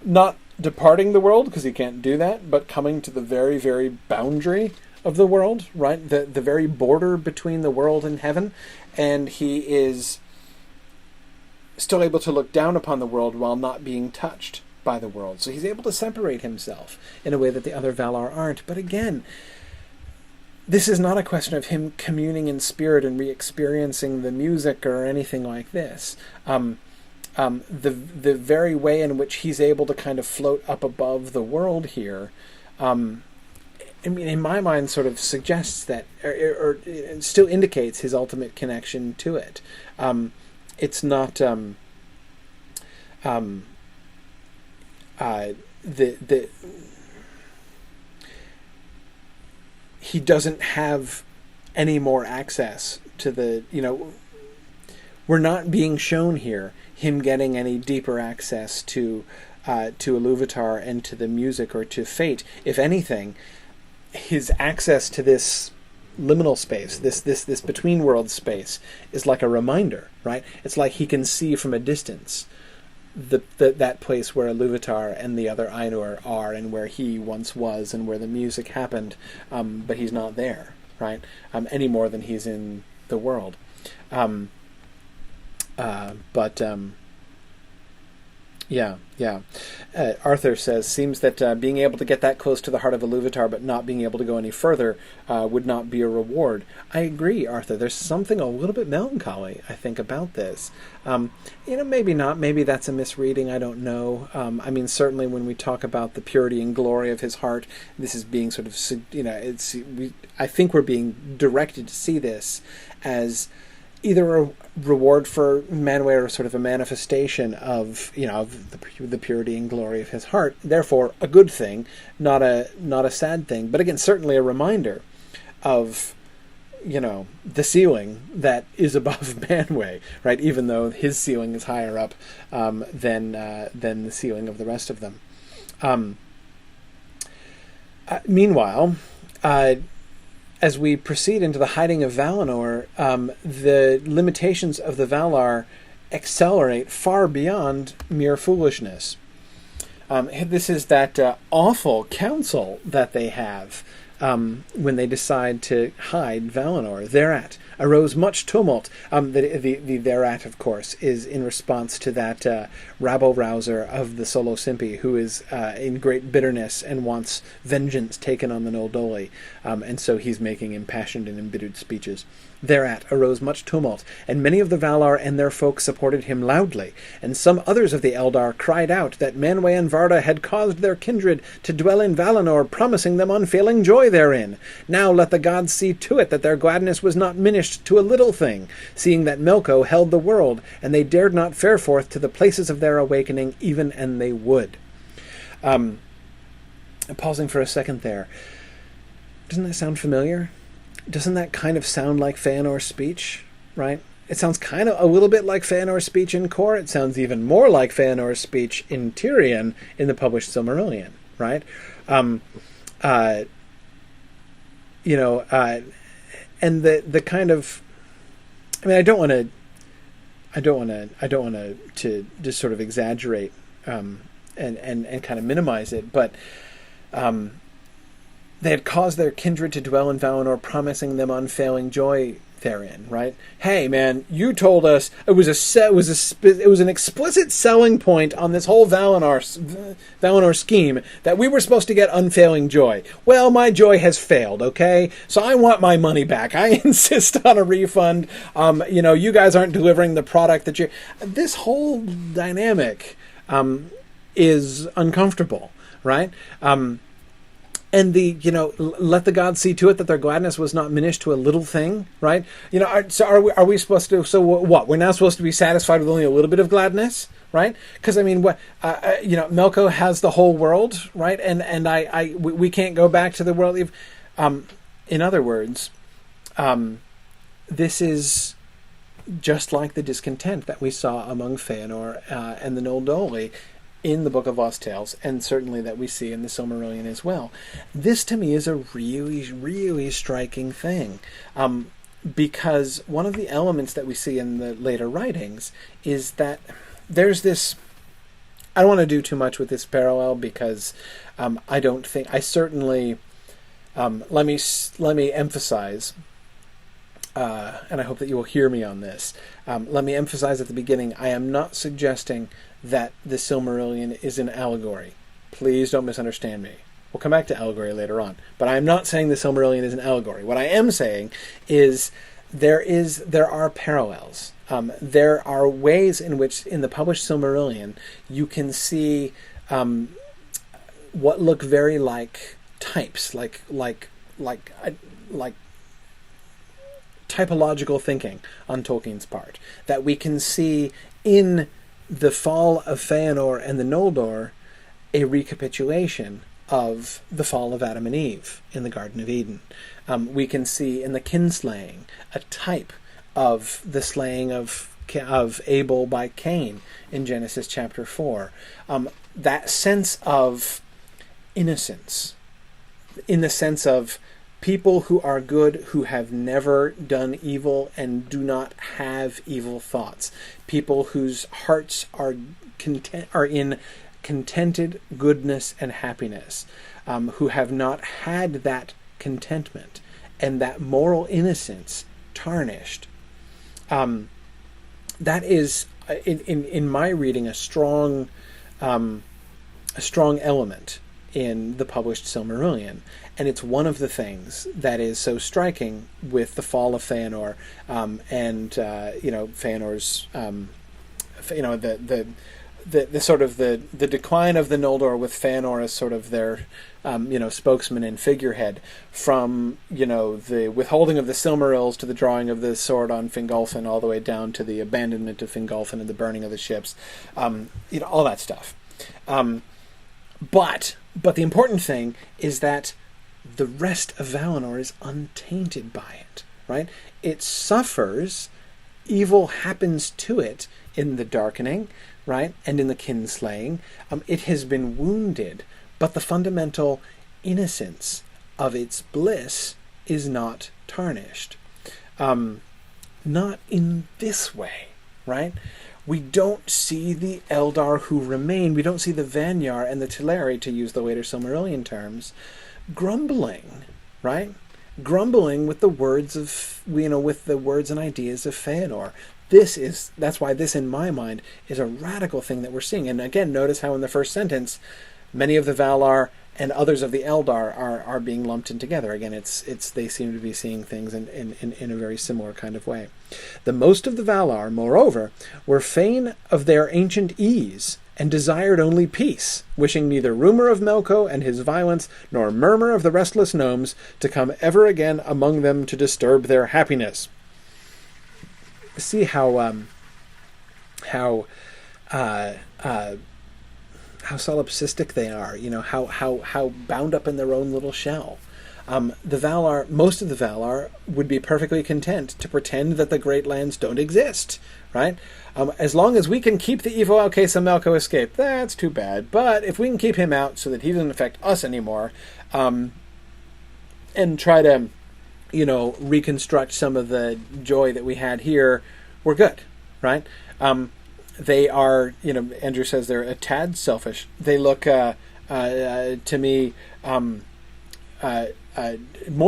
not departing the world, because he can't do that, but coming to the very, very boundary of the world, right? The very border between the world and heaven. And he is still able to look down upon the world while not being touched by the world. So he's able to separate himself in a way that the other Valar aren't. But again, this is not a question of him communing in spirit and re-experiencing the music or anything like this. The very way in which he's able to kind of float up above the world here, in my mind, sort of suggests that, or it still indicates his ultimate connection to it. It's not he doesn't have any more access to the, we're not being shown here him getting any deeper access to Iluvatar and to the music or to fate. If anything, his access to this liminal space, this between world space, is like a reminder, right? It's like he can see from a distance that place where Iluvatar and the other Ainur are, and where he once was, and where the music happened, but he's not there, right? Any more than he's in the world. Yeah. Arthur says, seems that being able to get that close to the heart of Iluvatar but not being able to go any further would not be a reward. I agree, Arthur. There's something a little bit melancholy, I think, about this. Maybe not. Maybe that's a misreading. I don't know. Certainly when we talk about the purity and glory of his heart, this is being sort of, I think we're being directed to see this as either a reward for Manwë or sort of a manifestation of, of the purity and glory of his heart. Therefore, a good thing, not a sad thing. But again, certainly a reminder of, the ceiling that is above Manwë, right? Even though his ceiling is higher up than the ceiling of the rest of them. Meanwhile, as we proceed into the hiding of Valinor, the limitations of the Valar accelerate far beyond mere foolishness. This is that awful council that they have when they decide to hide Valinor. Thereat, arose much tumult. The thereat, of course, is in response to that rabble-rouser of the Solo Simpi, who is in great bitterness and wants vengeance taken on the Noldoli, and so he's making impassioned and embittered speeches. Thereat arose much tumult, and many of the Valar and their folk supported him loudly, and some others of the Eldar cried out that Manwë and Varda had caused their kindred to dwell in Valinor, promising them unfailing joy therein. Now let the gods see to it that their gladness was not minished to a little thing, seeing that Melko held the world, and they dared not fare forth to the places of their awakening, even an they would. Pausing for a second there. Doesn't that sound familiar? Doesn't that kind of sound like Feanor's speech, right? It sounds kind of a little bit like Feanor's speech in Kor. It sounds even more like Feanor's speech in Tirion in the published Silmarillion, right? And the kind of, I mean, I don't want to just sort of exaggerate and kind of minimize it, but they had caused their kindred to dwell in Valinor, promising them unfailing joy therein. Right? Hey, man, you told us it was an explicit selling point on this whole Valinor scheme that we were supposed to get unfailing joy. Well, my joy has failed. Okay, so I want my money back. I insist on a refund. You guys aren't delivering the product that you. This whole dynamic is uncomfortable, right? And let the gods see to it that their gladness was not minished to a little thing, right? So are we supposed to? So what? We're now supposed to be satisfied with only a little bit of gladness, right? Because I mean, Melko has the whole world, right? And we can't go back to the world. In other words, this is just like the discontent that we saw among Feanor and the Noldoli in the Book of Lost Tales, and certainly that we see in the Silmarillion as well. This, to me, is a really, really striking thing, because one of the elements that we see in the later writings is that there's this... I don't want to do too much with this parallel, because I certainly... let me emphasize, and I hope that you will hear me on this. Let me emphasize at the beginning, I am not suggesting that the Silmarillion is an allegory. Please don't misunderstand me. We'll come back to allegory later on. But I am not saying the Silmarillion is an allegory. What I am saying is there are parallels. There are ways in which, in the published Silmarillion, you can see what look very like types, like typological thinking on Tolkien's part, that we can see in the fall of Feanor and the Noldor a recapitulation of the fall of Adam and Eve in the Garden of Eden. We can see in the kinslaying a type of the slaying of Abel by Cain in Genesis chapter 4. That sense of innocence, in the sense of people who are good, who have never done evil and do not have evil thoughts. People whose hearts are in contented goodness and happiness, who have not had that contentment and that moral innocence tarnished. That is, in my reading, a strong element in the published Silmarillion. And it's one of the things that is so striking with the fall of Feanor, and Feanor's, the sort of the decline of the Noldor with Feanor as sort of their, spokesman and figurehead, from the withholding of the Silmarils to the drawing of the sword on Fingolfin, all the way down to the abandonment of Fingolfin and the burning of the ships, all that stuff. But the important thing is that the rest of Valinor is untainted by it, right? It suffers, evil happens to it in the darkening, right, and in the kinslaying. It has been wounded, but the fundamental innocence of its bliss is not tarnished. Not in this way, right? We don't see the Eldar who remain, we don't see the Vanyar and the Teleri, to use the later Silmarillion terms, grumbling, right? grumbling with the words of, with the words and ideas of Feanor. That's why this, in my mind, is a radical thing that we're seeing. And again, notice how in the first sentence, many of the Valar and others of the Eldar are being lumped in together. Again, they seem to be seeing things in a very similar kind of way. The most of the Valar, moreover, were fain of their ancient ease, and desired only peace, wishing neither rumour of Melko and his violence, nor murmur of the restless gnomes, to come ever again among them to disturb their happiness. See how solipsistic they are, how bound up in their own little shell. The Valar, most of the Valar, would be perfectly content to pretend that the Great Lands don't exist, right? As long as we can keep the evil out case of Melko escape, that's too bad. But if we can keep him out so that he doesn't affect us anymore, and try to, reconstruct some of the joy that we had here, we're good, right? They are, Andrew says they're a tad selfish. They look, to me, more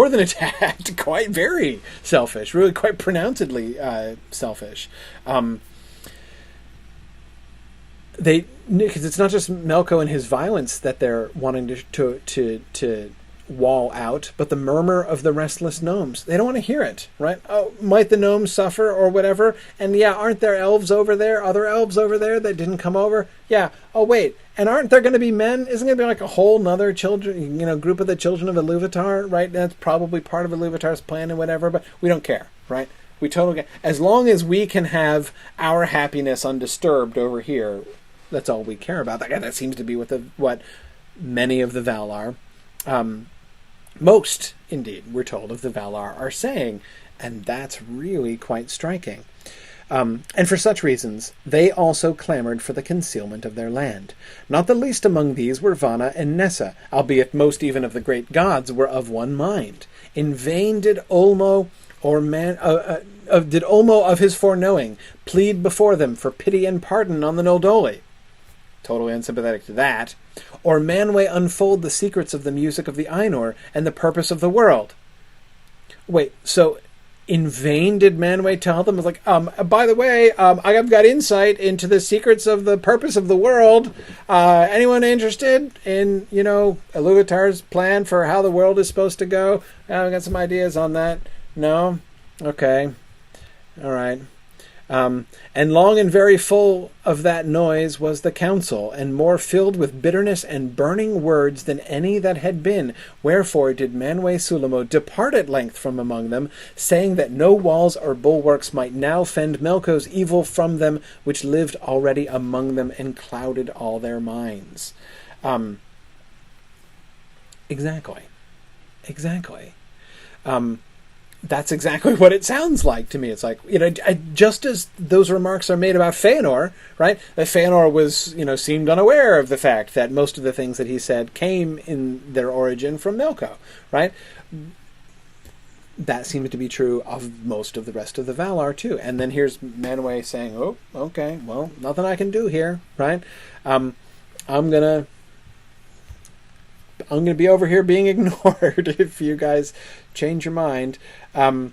than a tad, quite very selfish, really quite pronouncedly selfish. Because it's not just Melko and his violence that they're wanting to wall out, but the murmur of the restless gnomes. They don't want to hear it, right? Oh, might the gnomes suffer or whatever? And yeah, aren't there elves over there? Other elves over there that didn't come over? Yeah. Oh, wait. And aren't there going to be men? Isn't it going to be like a whole nother group of the children of Iluvatar, right? That's probably part of Iluvatar's plan and whatever, but we don't care, right? We totally, as long as we can have our happiness undisturbed over here, that's all we care about. That seems to be what many of the Valar, most, indeed, we're told, of the Valar are saying, and that's really quite striking. And for such reasons, they also clamored for the concealment of their land. Not the least among these were Vana and Nessa, albeit most even of the great gods were of one mind. In vain did Olmo of his foreknowing plead before them for pity and pardon on the Noldoli. Totally unsympathetic to that. Or Manwë unfold the secrets of the music of the Ainur and the purpose of the world. Wait, so in vain did Manwë tell them, like, by the way, I've got insight into the secrets of the purpose of the world. Anyone interested in, Iluvatar's plan for how the world is supposed to go? I've got some ideas on that. No? Okay. All right. And long and very full of that noise was the council, and more filled with bitterness and burning words than any that had been. Wherefore did Manwë Sulimo depart at length from among them, saying that no walls or bulwarks might now fend Melko's evil from them, which lived already among them and clouded all their minds. Exactly. That's exactly what it sounds like to me. It's like, just as those remarks are made about Feanor, right? That Feanor was, seemed unaware of the fact that most of the things that he said came in their origin from Melko, right? That seems to be true of most of the rest of the Valar, too. And then here's Manwë saying, oh, okay, well, nothing I can do here, right? I'm gonna be over here being ignored if you guys change your mind. This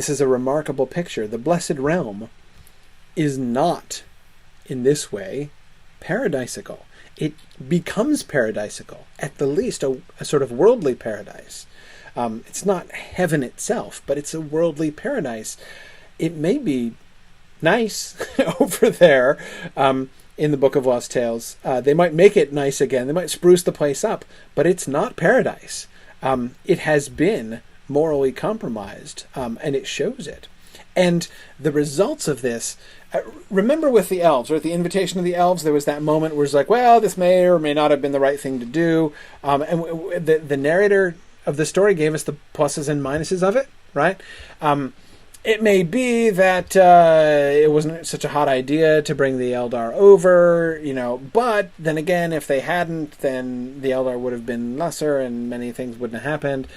is a remarkable picture. The Blessed Realm is not, in this way, paradisical. It becomes paradisical, at the least a sort of worldly paradise. It's not heaven itself, but it's a worldly paradise. It may be nice over there, in the Book of Lost Tales. They might make it nice again. They might spruce the place up, but it's not paradise. It has been morally compromised, and it shows it. And the results of this, remember with the elves, or at the invitation of the elves, there was that moment where it's like, well, this may or may not have been the right thing to do. And the narrator of the story gave us the pluses and minuses of it, right? It may be that it wasn't such a hot idea to bring the Eldar over, but then again, if they hadn't, then the Eldar would have been lesser and many things wouldn't have happened.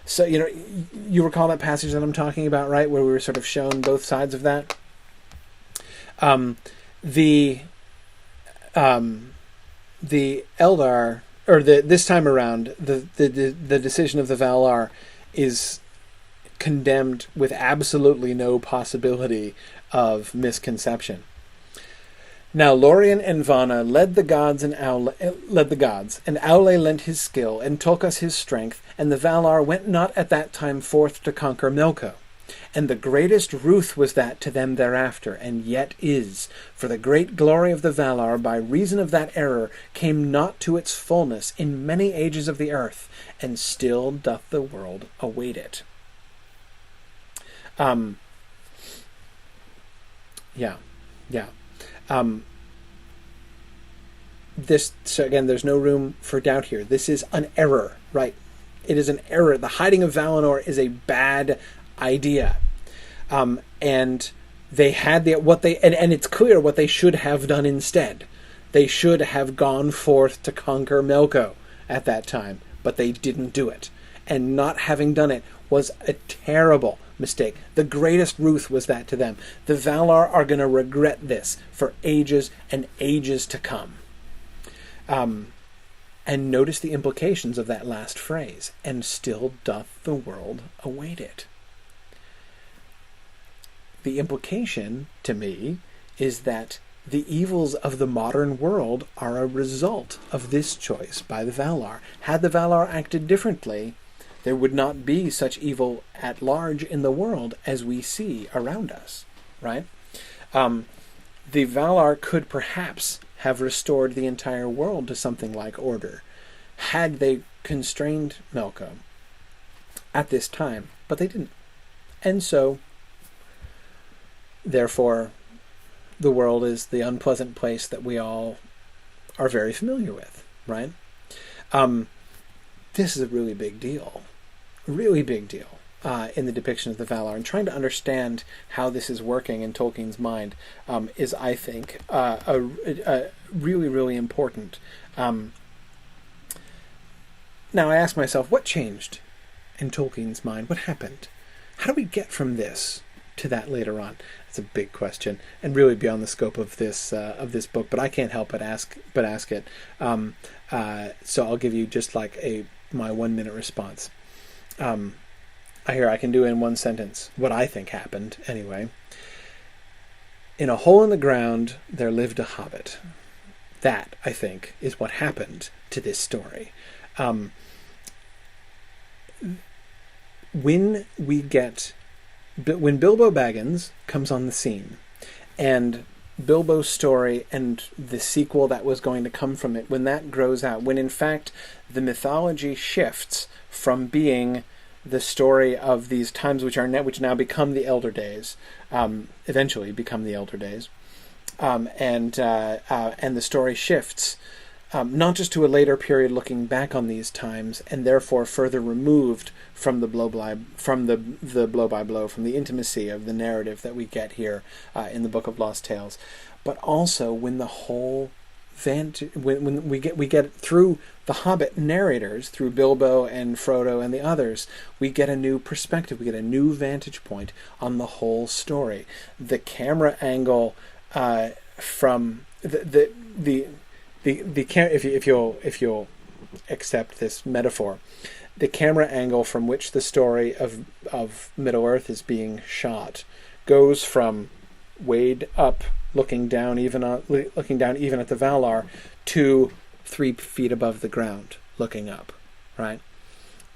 So, you recall that passage that I'm talking about, right, where we were sort of shown both sides of that? The Eldar or this time around, the decision of the Valar is condemned with absolutely no possibility of misconception. Now Lorien and Vana led the gods, and Aule lent his skill, and Tulkas his strength, and the Valar went not at that time forth to conquer Melko. And the greatest ruth was that to them thereafter, and yet is, for the great glory of the Valar, by reason of that error, came not to its fullness in many ages of the earth, and still doth the world await it. So again, there's no room for doubt here. This is an error, right? It is an error. The hiding of Valinor is a bad idea. And they had and it's clear what they should have done instead. They should have gone forth to conquer Melko at that time, but they didn't do it. And not having done it was a terrible mistake. The greatest ruth was that to them. The Valar are going to regret this for ages and ages to come. And notice the implications of that last phrase. And still doth the world await it. The implication, to me, is that the evils of the modern world are a result of this choice by the Valar. Had the Valar acted differently, there would not be such evil at large in the world as we see around us, right? The Valar could perhaps have restored the entire world to something like order had they constrained Melko at this time, but they didn't. And so, therefore, the world is the unpleasant place that we all are very familiar with, right? This is a really big deal. Really big deal in the depiction of the Valar. And trying to understand how this is working in Tolkien's mind is, I think, really, really important. Now, I ask myself, what changed in Tolkien's mind? What happened? How do we get from this to that later on? It's a big question, and really beyond the scope of this book. But I can't help but ask it. So I'll give you just like my 1 minute response. I can do in one sentence what I think happened. Anyway, in a hole in the ground there lived a hobbit. That, I think, is what happened to this story. When Bilbo Baggins comes on the scene, and Bilbo's story and the sequel that was going to come from it, when that grows out, when in fact the mythology shifts from being the story of these times which now become the Elder Days, eventually become the Elder Days, and the story shifts not just to a later period looking back on these times, and therefore further removed from the blow by blow, from the intimacy of the narrative that we get here in the Book of Lost Tales, but also when the whole when we get through the Hobbit narrators, through Bilbo and Frodo and the others, we get a new perspective, we get a new vantage point on the whole story. The camera angle from if you'll accept this metaphor, the camera angle from which the story of Middle-earth is being shot goes from Wade up, looking down even at the Valar, to 3 feet above the ground, looking up, right?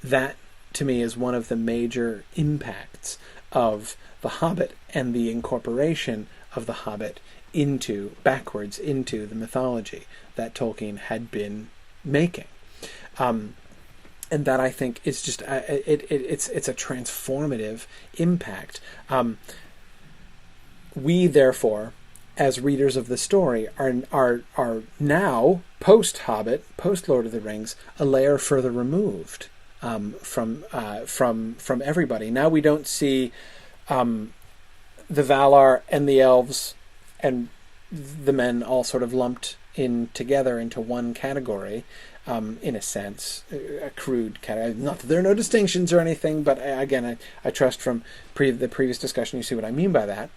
That, to me, is one of the major impacts of The Hobbit and the incorporation of The Hobbit backwards into the mythology that Tolkien had been making. And that, I think, is just it's a transformative impact. We, therefore, as readers of the story, are now, post-Hobbit, post-Lord of the Rings, a layer further removed from everybody. Now we don't see the Valar and the elves and the men all sort of lumped in together into one category, in a sense, a crude category. Not that there are no distinctions or anything, but again, I trust from the previous discussion you see what I mean by that.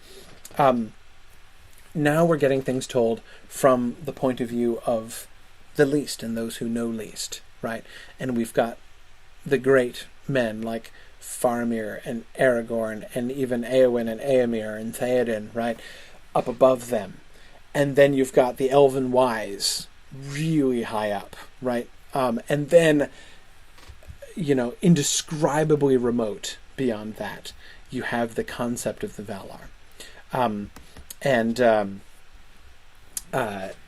Now we're getting things told from the point of view of the least and those who know least, right? And we've got the great men like Faramir and Aragorn and even Éowyn and Éomer and Theoden, right, up above them. And then you've got the elven wise really high up, right? And then, indescribably remote beyond that, you have the concept of the Valar.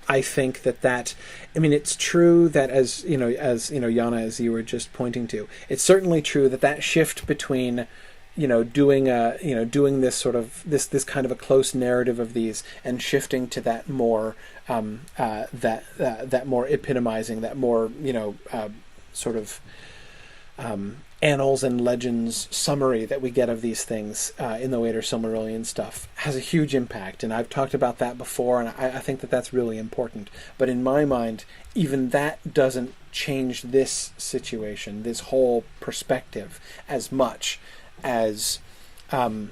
I think that it's true that as Yana, as you were just pointing to, it's certainly true that shift between doing this sort of this kind of a close narrative of these and shifting to that more that more epitomizing, that more sort of annals and legends summary that we get of these things in the later Silmarillion stuff has a huge impact, and I've talked about that before, and I think that that's really important. But in my mind, even that doesn't change this situation, this whole perspective, as much as the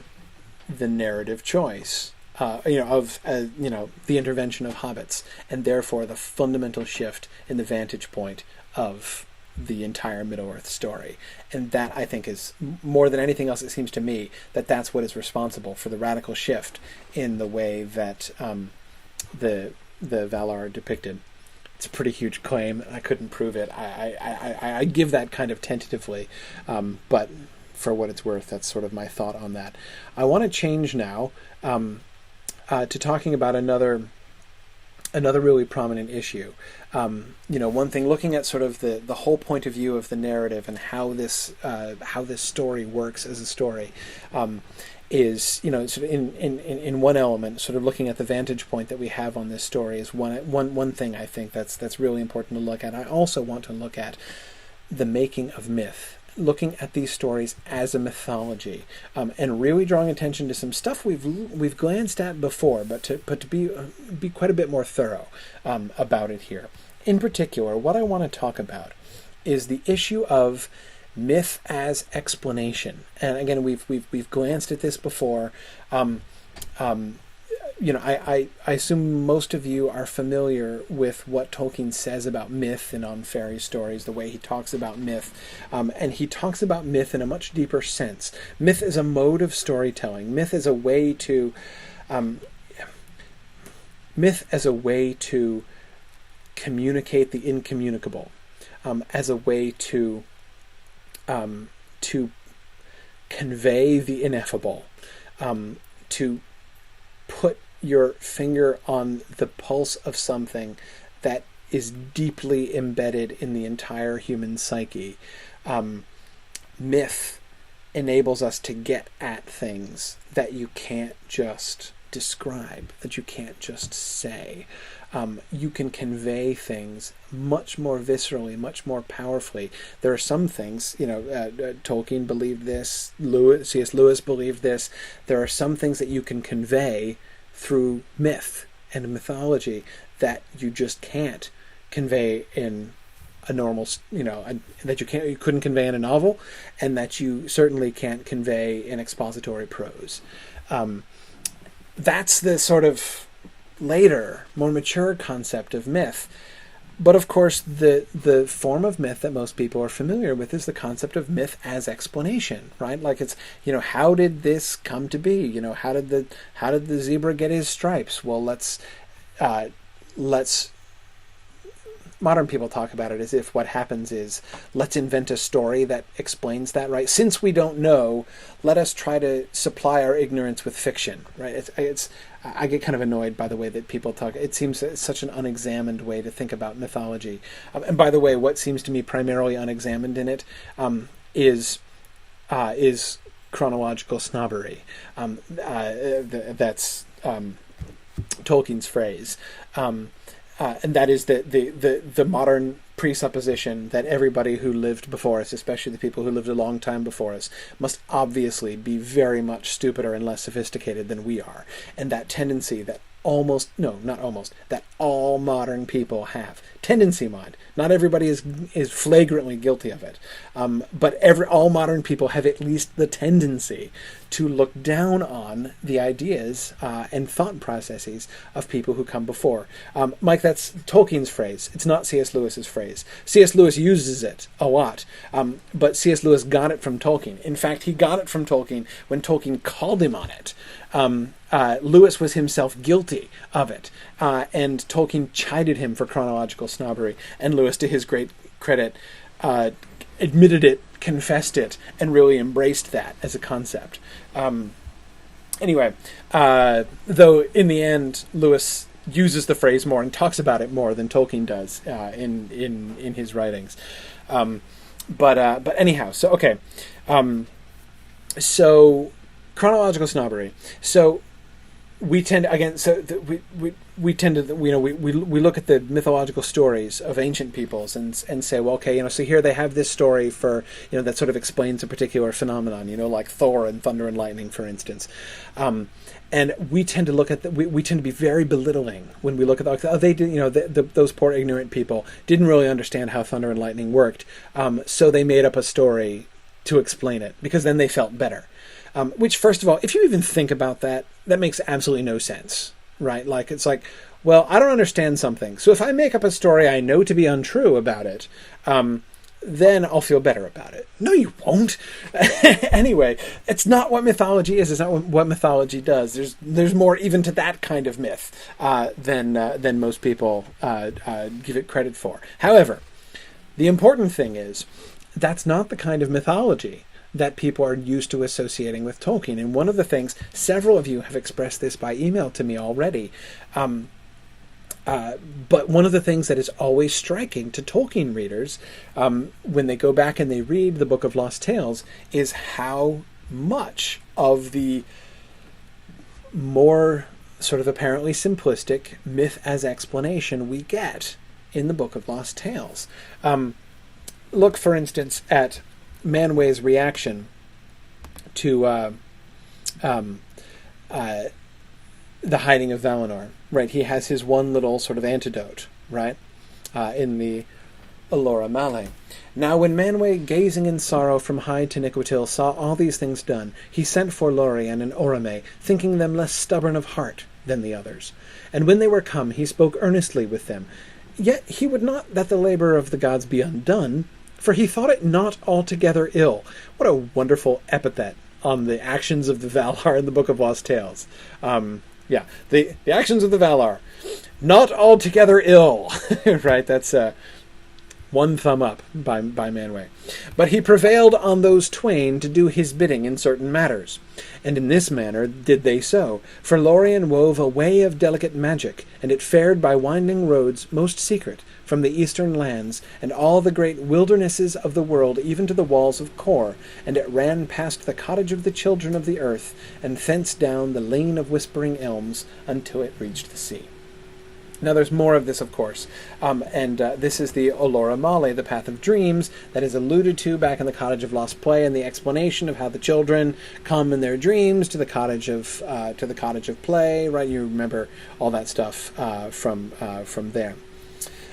narrative choice of the intervention of hobbits, and therefore the fundamental shift in the vantage point of the entire Middle-earth story. And that, I think, is more than anything else, it seems to me, that's what is responsible for the radical shift in the way that the Valar are depicted. It's a pretty huge claim. I couldn't prove it. I give that kind of tentatively, but for what it's worth, that's sort of my thought on that. I want to change now to talking about another really prominent issue. One thing, looking at sort of the whole point of view of the narrative and how this story works as a story, is sort of in one element, sort of looking at the vantage point that we have on this story is one thing I think that's really important to look at. I also want to look at the making of myth, looking at these stories as a mythology, and really drawing attention to some stuff we've glanced at before, but to be quite a bit more thorough about it here. In particular, what I want to talk about is the issue of myth as explanation. And again, we've glanced at this before. I assume most of you are familiar with what Tolkien says about myth and on fairy stories, the way he talks about myth. And he talks about myth in a much deeper sense. Myth is a mode of storytelling. Myth is a way to communicate the incommunicable, as a way to convey the ineffable, to put your finger on the pulse of something that is deeply embedded in the entire human psyche. Myth enables us to get at things that you can't just describe, that you can't just say. You can convey things much more viscerally, much more powerfully. There are some things, Tolkien believed this, C.S. Lewis believed this. There are some things that you can convey through myth and mythology that you just can't convey in a normal, that you couldn't convey in a novel, and that you certainly can't convey in expository prose. That's the sort of later, more mature concept of myth. But of course, the form of myth that most people are familiar with is the concept of myth as explanation, right? Like it's, how did this come to be? How did the zebra get his stripes? Well, let's modern people talk about it as if what happens is, let's invent a story that explains that, right? Since we don't know, let us try to supply our ignorance with fiction, right? I get kind of annoyed by the way that people talk. It seems such an unexamined way to think about mythology. And by the way, what seems to me primarily unexamined in it is chronological snobbery. That's Tolkien's phrase. And that is the modern presupposition that everybody who lived before us, especially the people who lived a long time before us, must obviously be very much stupider and less sophisticated than we are. And that tendency that almost, no, not almost, that all modern people have. Tendency, mind. Not everybody is flagrantly guilty of it, but all modern people have at least the tendency to look down on the ideas and thought processes of people who come before. Mike, that's Tolkien's phrase. It's not C.S. Lewis's phrase. C.S. Lewis uses it a lot, but C.S. Lewis got it from Tolkien. In fact, he got it from Tolkien when Tolkien called him on it. Lewis was himself guilty of it, and Tolkien chided him for chronological snobbery, and Lewis, to his great credit, admitted it, confessed it, and really embraced that as a concept. Anyway, though in the end, Lewis uses the phrase more and talks about it more than Tolkien does in his writings. But anyhow, so okay, so chronological snobbery. So we tend again. So we tend to we look at the mythological stories of ancient peoples and say, well, okay, so here they have this story for that sort of explains a particular phenomenon, like Thor and thunder and lightning, for instance. And we tend to look at we tend to be very belittling when we look at they did those poor ignorant people didn't really understand how thunder and lightning worked, so they made up a story to explain it because then they felt better. Which, first of all, if you even think about that, that makes absolutely no sense, right? Like, it's like, well, I don't understand something, so if I make up a story I know to be untrue about it, then I'll feel better about it. No, you won't. Anyway, it's not what mythology is. It's not what mythology does. There's more even to that kind of myth than most people give it credit for. However, the important thing is that's not the kind of mythology that people are used to associating with Tolkien. And one of the things, several of you have expressed this by email to me already, but one of the things that is always striking to Tolkien readers when they go back and they read the Book of Lost Tales is how much of the more sort of apparently simplistic myth as explanation we get in the Book of Lost Tales. Look, for instance, at Manwë's reaction to the hiding of Valinor, right? He has his one little sort of antidote, right, in the Allura Male. Now when Manwë, gazing in sorrow from Hyde to Nicotil, saw all these things done, he sent for Lorien and Orome, thinking them less stubborn of heart than the others. And when they were come, he spoke earnestly with them. Yet he would not that the labour of the gods be undone, for he thought it not altogether ill. What a wonderful epithet on the actions of the Valar in the Book of Lost Tales. The actions of the Valar, not altogether ill. Right, that's one thumb up by Manwë. But he prevailed on those twain to do his bidding in certain matters. And in this manner did they so, for Lorien wove a way of delicate magic, and it fared by winding roads most secret, from the eastern lands, and all the great wildernesses of the world, even to the walls of Kor, and it ran past the cottage of the children of the earth, and thence down the lane of whispering elms, until it reached the sea. Now there's more of this, of course, and this is the Allura Male, the Path of Dreams, that is alluded to back in the Cottage of Lost Play, and the explanation of how the children come in their dreams to the Cottage of Play. Right, you remember all that stuff from there.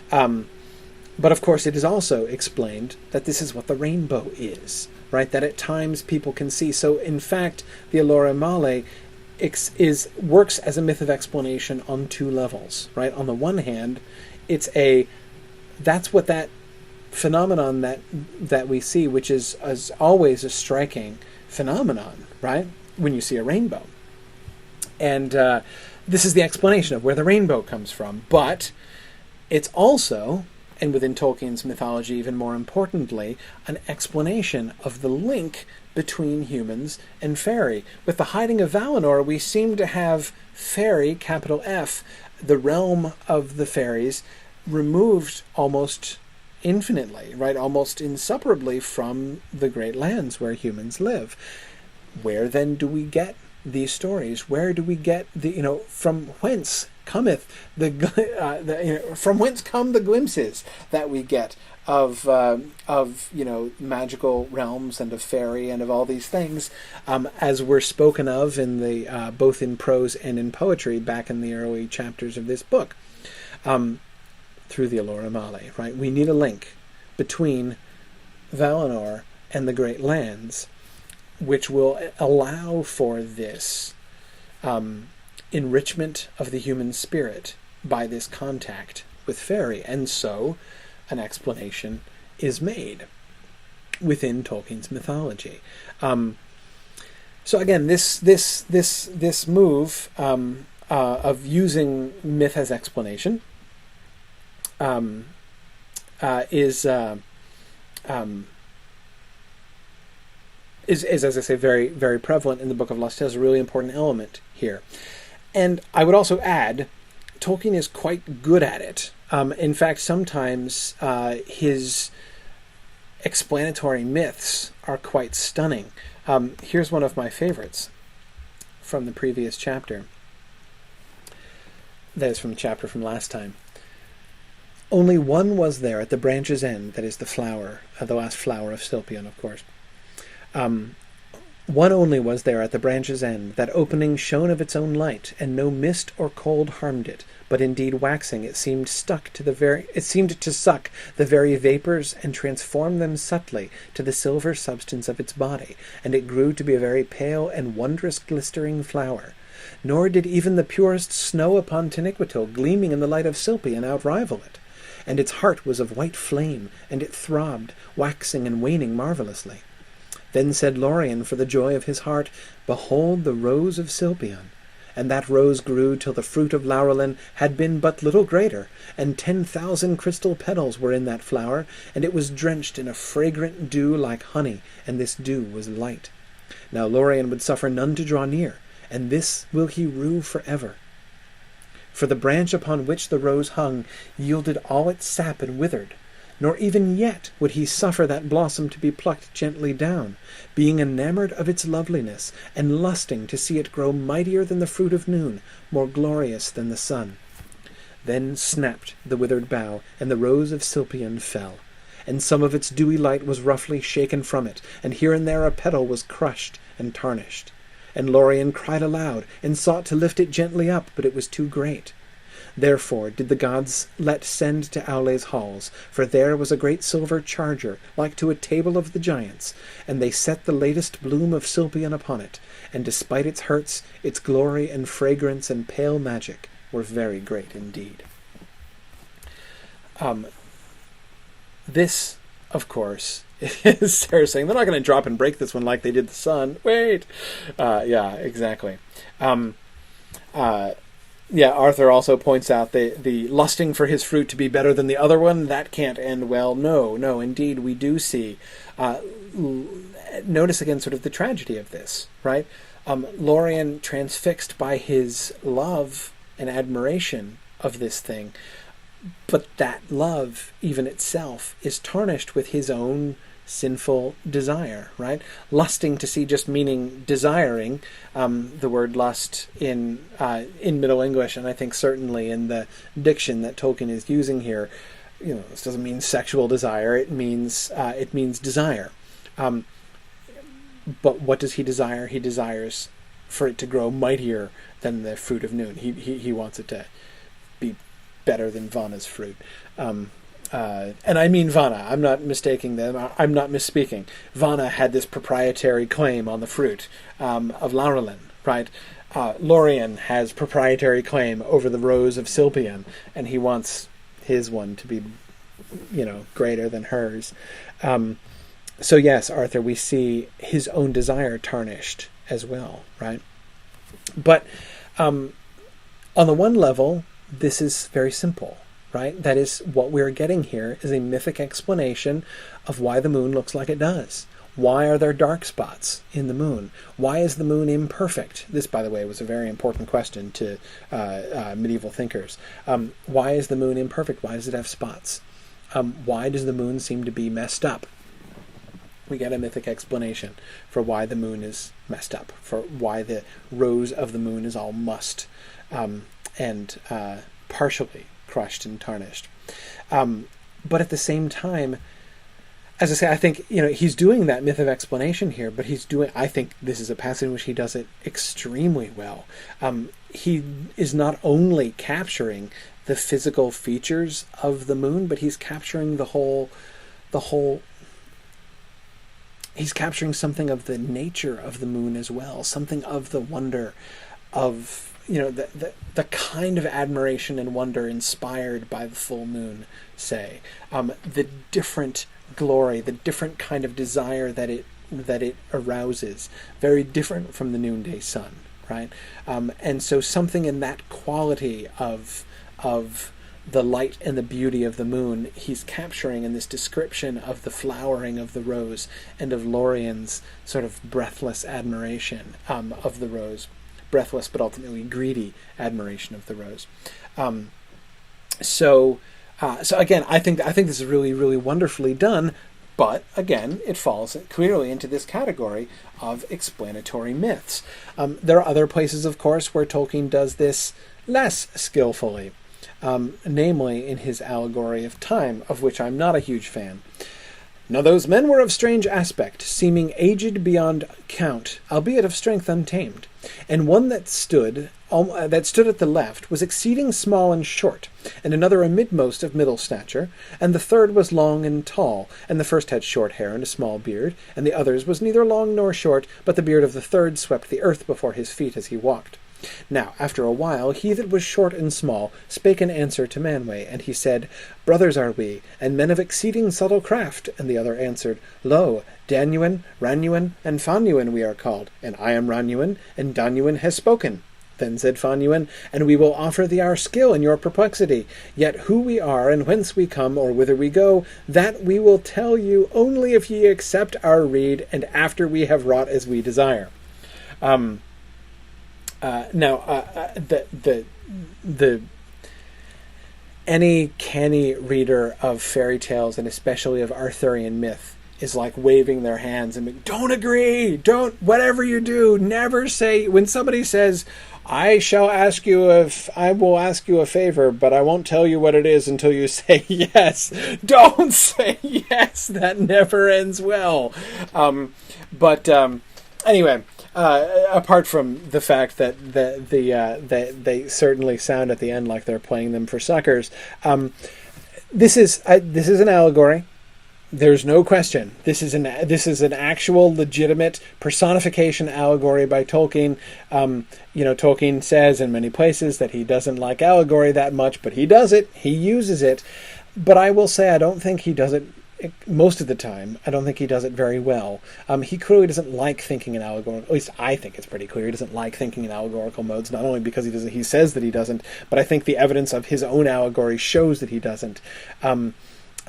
But of course, it is also explained that this is what the rainbow is, right? That at times people can see. So in fact, the Allura Male works as a myth of explanation on two levels, right? On the one hand, that's what that phenomenon that we see, which is as always a striking phenomenon, right? When you see a rainbow. And this is the explanation of where the rainbow comes from. But it's also, and within Tolkien's mythology even more importantly, an explanation of the link between humans and fairy. With the hiding of Valinor, we seem to have fairy, capital F, the realm of the fairies, removed almost infinitely, right? Almost inseparably from the great lands where humans live. Where then do we get these stories? Where do we get from whence cometh from whence come the glimpses that we get of magical realms and of fairy and of all these things, as were spoken of in the both in prose and in poetry back in the early chapters of this book, through the Allura Male. Right, we need a link between Valinor and the Great Lands, which will allow for this enrichment of the human spirit by this contact with fairy, and so an explanation is made within Tolkien's mythology. So again, this move of using myth as explanation is, as I say, very, very prevalent in the Book of Lust. It has a really important element here. And I would also add, Tolkien is quite good at it. In fact, sometimes his explanatory myths are quite stunning. Here's one of my favorites from the previous chapter. That is from the chapter from last time. Only one was there at the branch's end, that is the flower, the last flower of Silpion, of course. One only was there at the branch's end, that opening shone of its own light, and no mist or cold harmed it, but indeed waxing it seemed to suck the very vapours and transform them subtly to the silver substance of its body, and it grew to be a very pale and wondrous glistering flower. Nor did even the purest snow upon Taniquetil gleaming in the light of Silpion outrival it, and its heart was of white flame, and it throbbed, waxing and waning marvellously. Then said Lorien for the joy of his heart, Behold the rose of Silpion. And that rose grew till the fruit of Laurelin had been but little greater, and 10,000 crystal petals were in that flower, and it was drenched in a fragrant dew like honey, and this dew was light. Now Lorien would suffer none to draw near, and this will he rue for ever. For the branch upon which the rose hung yielded all its sap and withered, nor even yet would he suffer that blossom to be plucked gently down, being enamoured of its loveliness, and lusting to see it grow mightier than the fruit of noon, more glorious than the sun. Then snapped the withered bough, and the rose of Silpion fell, and some of its dewy light was roughly shaken from it, and here and there a petal was crushed and tarnished. And Lorien cried aloud, and sought to lift it gently up, but it was too great. Therefore did the gods let send to Aule's halls, for there was a great silver charger, like to a table of the giants, and they set the latest bloom of Silpion upon it, and despite its hurts, its glory and fragrance and pale magic were very great indeed. This, of course, is Sarah saying, they're not going to drop and break this one like they did the sun. Wait! Yeah, exactly. Yeah, Arthur also points out the lusting for his fruit to be better than the other one. That can't end well. No, indeed, we do see. Notice again sort of the tragedy of this, right? Lorien, transfixed by his love and admiration of this thing, but that love, even itself, is tarnished with his own sinful desire, right? Lusting to see just meaning desiring. The word lust in Middle English, and I think certainly in the diction that Tolkien is using here, this doesn't mean sexual desire. It means desire. But what does he desire? He desires for it to grow mightier than the fruit of noon. He wants it to be better than Vanna's fruit. And I mean Vanna. I'm not mistaking them. I'm not misspeaking. Vanna had this proprietary claim on the fruit of Laurelin, right? Lorien has proprietary claim over the rose of Silpion, and he wants his one to be, greater than hers. So yes, Arthur, we see his own desire tarnished as well, right? But on the one level, this is very simple. Right? That is, what we're getting here is a mythic explanation of why the moon looks like it does. Why are there dark spots in the moon? Why is the moon imperfect? This, by the way, was a very important question to medieval thinkers. Why is the moon imperfect? Why does it have spots? Why does the moon seem to be messed up? We get a mythic explanation for why the moon is messed up, for why the rose of the moon is all mussed. partially crushed and tarnished. But at the same time, as I say, I think, he's doing that myth of explanation here, but I think this is a passage in which he does it extremely well. He is not only capturing the physical features of the moon, but he's capturing he's capturing something of the nature of the moon as well, something of the wonder of, the kind of admiration and wonder inspired by the full moon, say, the different glory, the different kind of desire that it arouses, very different from the noonday sun, right? And so something in that quality of the light and the beauty of the moon he's capturing in this description of the flowering of the rose and of Lorien's sort of breathless admiration of the rose, breathless but ultimately greedy admiration of the rose. So again, I think this is really, really wonderfully done. But again, it falls clearly into this category of explanatory myths. There are other places, of course, where Tolkien does this less skillfully, namely in his allegory of time, of which I'm not a huge fan. Now those men were of strange aspect, seeming aged beyond count, albeit of strength untamed. And one that stood at the left was exceeding small and short, and another amidmost of middle stature, and the third was long and tall, and the first had short hair and a small beard, and the other's was neither long nor short, but the beard of the third swept the earth before his feet as he walked. Now, after a while, he that was short and small spake in answer to Manwë, and he said, Brothers are we, and men of exceeding subtle craft. And the other answered, Lo, Danuin, Ranuin, and Fanuin we are called, and I am Ranuin, and Danuin has spoken. Then said Fanuin, And we will offer thee our skill in your perplexity. Yet who we are, and whence we come, or whither we go, that we will tell you only if ye accept our rede, and after we have wrought as we desire. Any canny reader of fairy tales, and especially of Arthurian myth, is like waving their hands and don't agree, whatever you do, never say, when somebody says, I will ask you a favor, but I won't tell you what it is until you say yes. Don't say yes. That never ends well. Anyway, apart from the fact that they certainly sound at the end like they're playing them for suckers, this is an allegory. There's no question. This is an actual legitimate personification allegory by Tolkien. Tolkien says in many places that he doesn't like allegory that much, but he does it. He uses it. But I will say I don't think he does it most of the time. I don't think he does it very well. He clearly doesn't like thinking in allegorical. At least I think it's pretty clear he doesn't like thinking in allegorical modes. Not only because he says that he doesn't, but I think the evidence of his own allegory shows that he doesn't.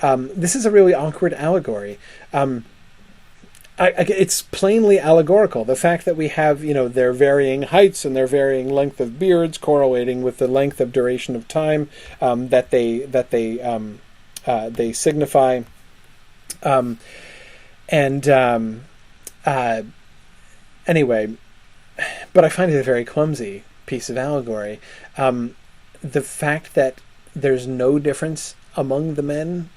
This is a really awkward allegory. It's plainly allegorical. The fact that we have, their varying heights and their varying length of beards correlating with the length of duration of time that they signify. Anyway, but I find it a very clumsy piece of allegory. The fact that there's no difference among the men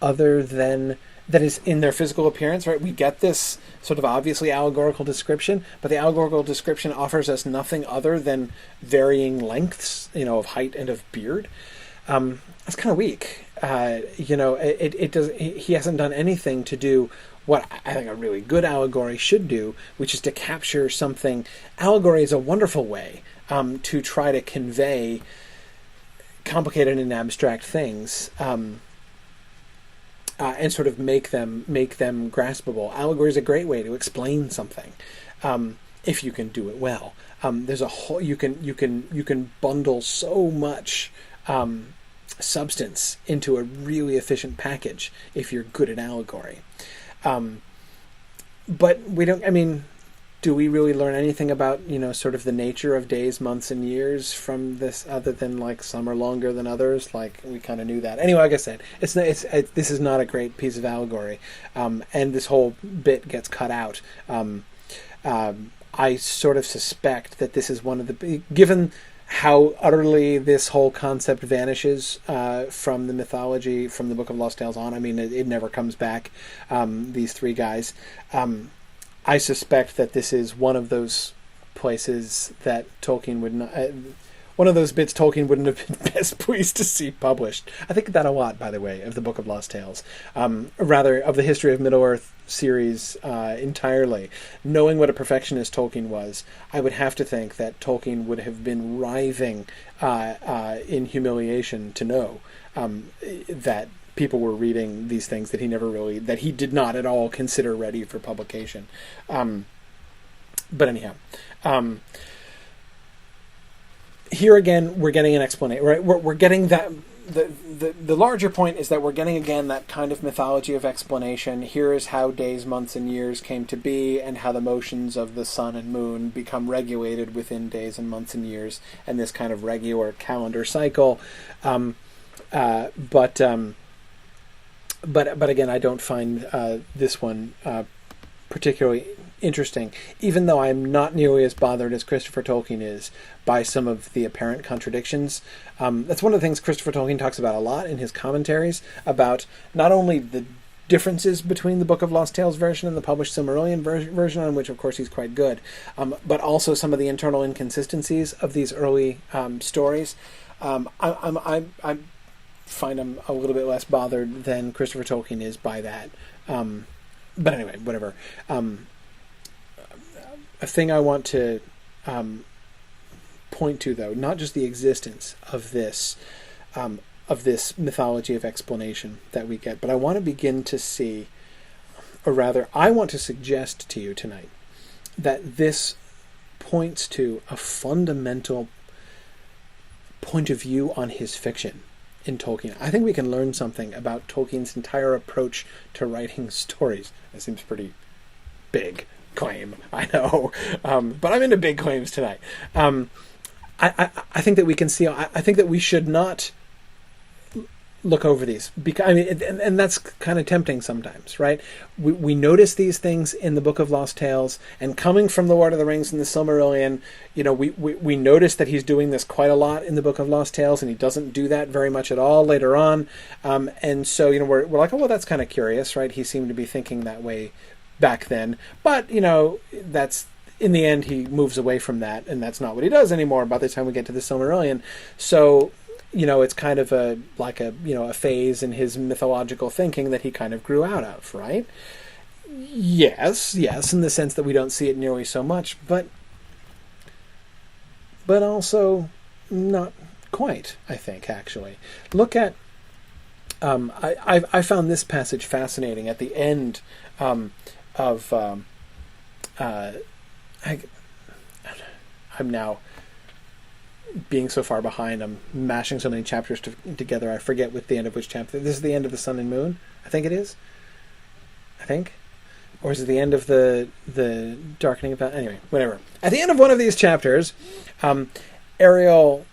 other than that is in their physical appearance, right? We get this sort of obviously allegorical description, but the allegorical description offers us nothing other than varying lengths, of height and of beard. That's kind of weak. It does. He hasn't done anything to do what I think a really good allegory should do, which is to capture something. Allegory is a wonderful way to try to convey complicated and abstract things. And sort of make them graspable. Allegory is a great way to explain something, if you can do it well. There's a whole you can bundle so much substance into a really efficient package if you're good at allegory. But we don't. I mean, do we really learn anything about sort of the nature of days, months, and years from this, other than like some are longer than others? Like we kind of knew that. Anyway, like I said, this is not a great piece of allegory, and this whole bit gets cut out. I sort of suspect that this is one of the, given how utterly this whole concept vanishes from the mythology, from the Book of Lost Tales on. I mean, it never comes back, these three guys. I suspect that this is one of those places that Tolkien would not... one of those bits Tolkien wouldn't have been best pleased to see published. I think that a lot, by the way, of the Book of Lost Tales. Rather, of the History of Middle-earth series entirely. Knowing what a perfectionist Tolkien was, I would have to think that Tolkien would have been writhing in humiliation to know that people were reading these things that he did not at all consider ready for publication. But anyhow... here again, we're getting an explanation, right? We're getting that. The larger point is that we're getting again that kind of mythology of explanation. Here is how days, months, and years came to be, and how the motions of the sun and moon become regulated within days and months and years, and this kind of regular calendar cycle. But again, I don't find this one particularly interesting, even though I'm not nearly as bothered as Christopher Tolkien is by some of the apparent contradictions. That's one of the things Christopher Tolkien talks about a lot in his commentaries, about not only the differences between the Book of Lost Tales version and the published Silmarillion version, on which of course he's quite good, but also some of the internal inconsistencies of these early stories. I find I'm a little bit less bothered than Christopher Tolkien is by that. But anyway, whatever. A thing I want to point to, though, not just the existence of this mythology of explanation that we get, but I want to begin to see, or rather, I want to suggest to you tonight that this points to a fundamental point of view on his fiction in Tolkien. I think we can learn something about Tolkien's entire approach to writing stories. That seems pretty big claim, I know, but I'm into big claims tonight. I think that we can see. I think that we should not look over these, because I mean, and that's kind of tempting sometimes, right? We notice these things in the Book of Lost Tales, and coming from the Lord of the Rings and the Silmarillion, we notice that he's doing this quite a lot in the Book of Lost Tales, and he doesn't do that very much at all later on. And so we're like, oh well, that's kind of curious, right? He seemed to be thinking that way back then, but that's, in the end, he moves away from that, and that's not what he does anymore by the time we get to the Silmarillion. So it's kind of a phase in his mythological thinking that he kind of grew out of, right? Yes, in the sense that we don't see it nearly so much, but also not quite, I think, actually. Look at, I found this passage fascinating at the end of I'm now being so far behind. I'm mashing so many chapters together. I forget with the end of which chapter. This is the end of the Sun and Moon. I think it is. Or is it the end of the Darkening of... Anyway, whatever. At the end of one of these chapters, Ariel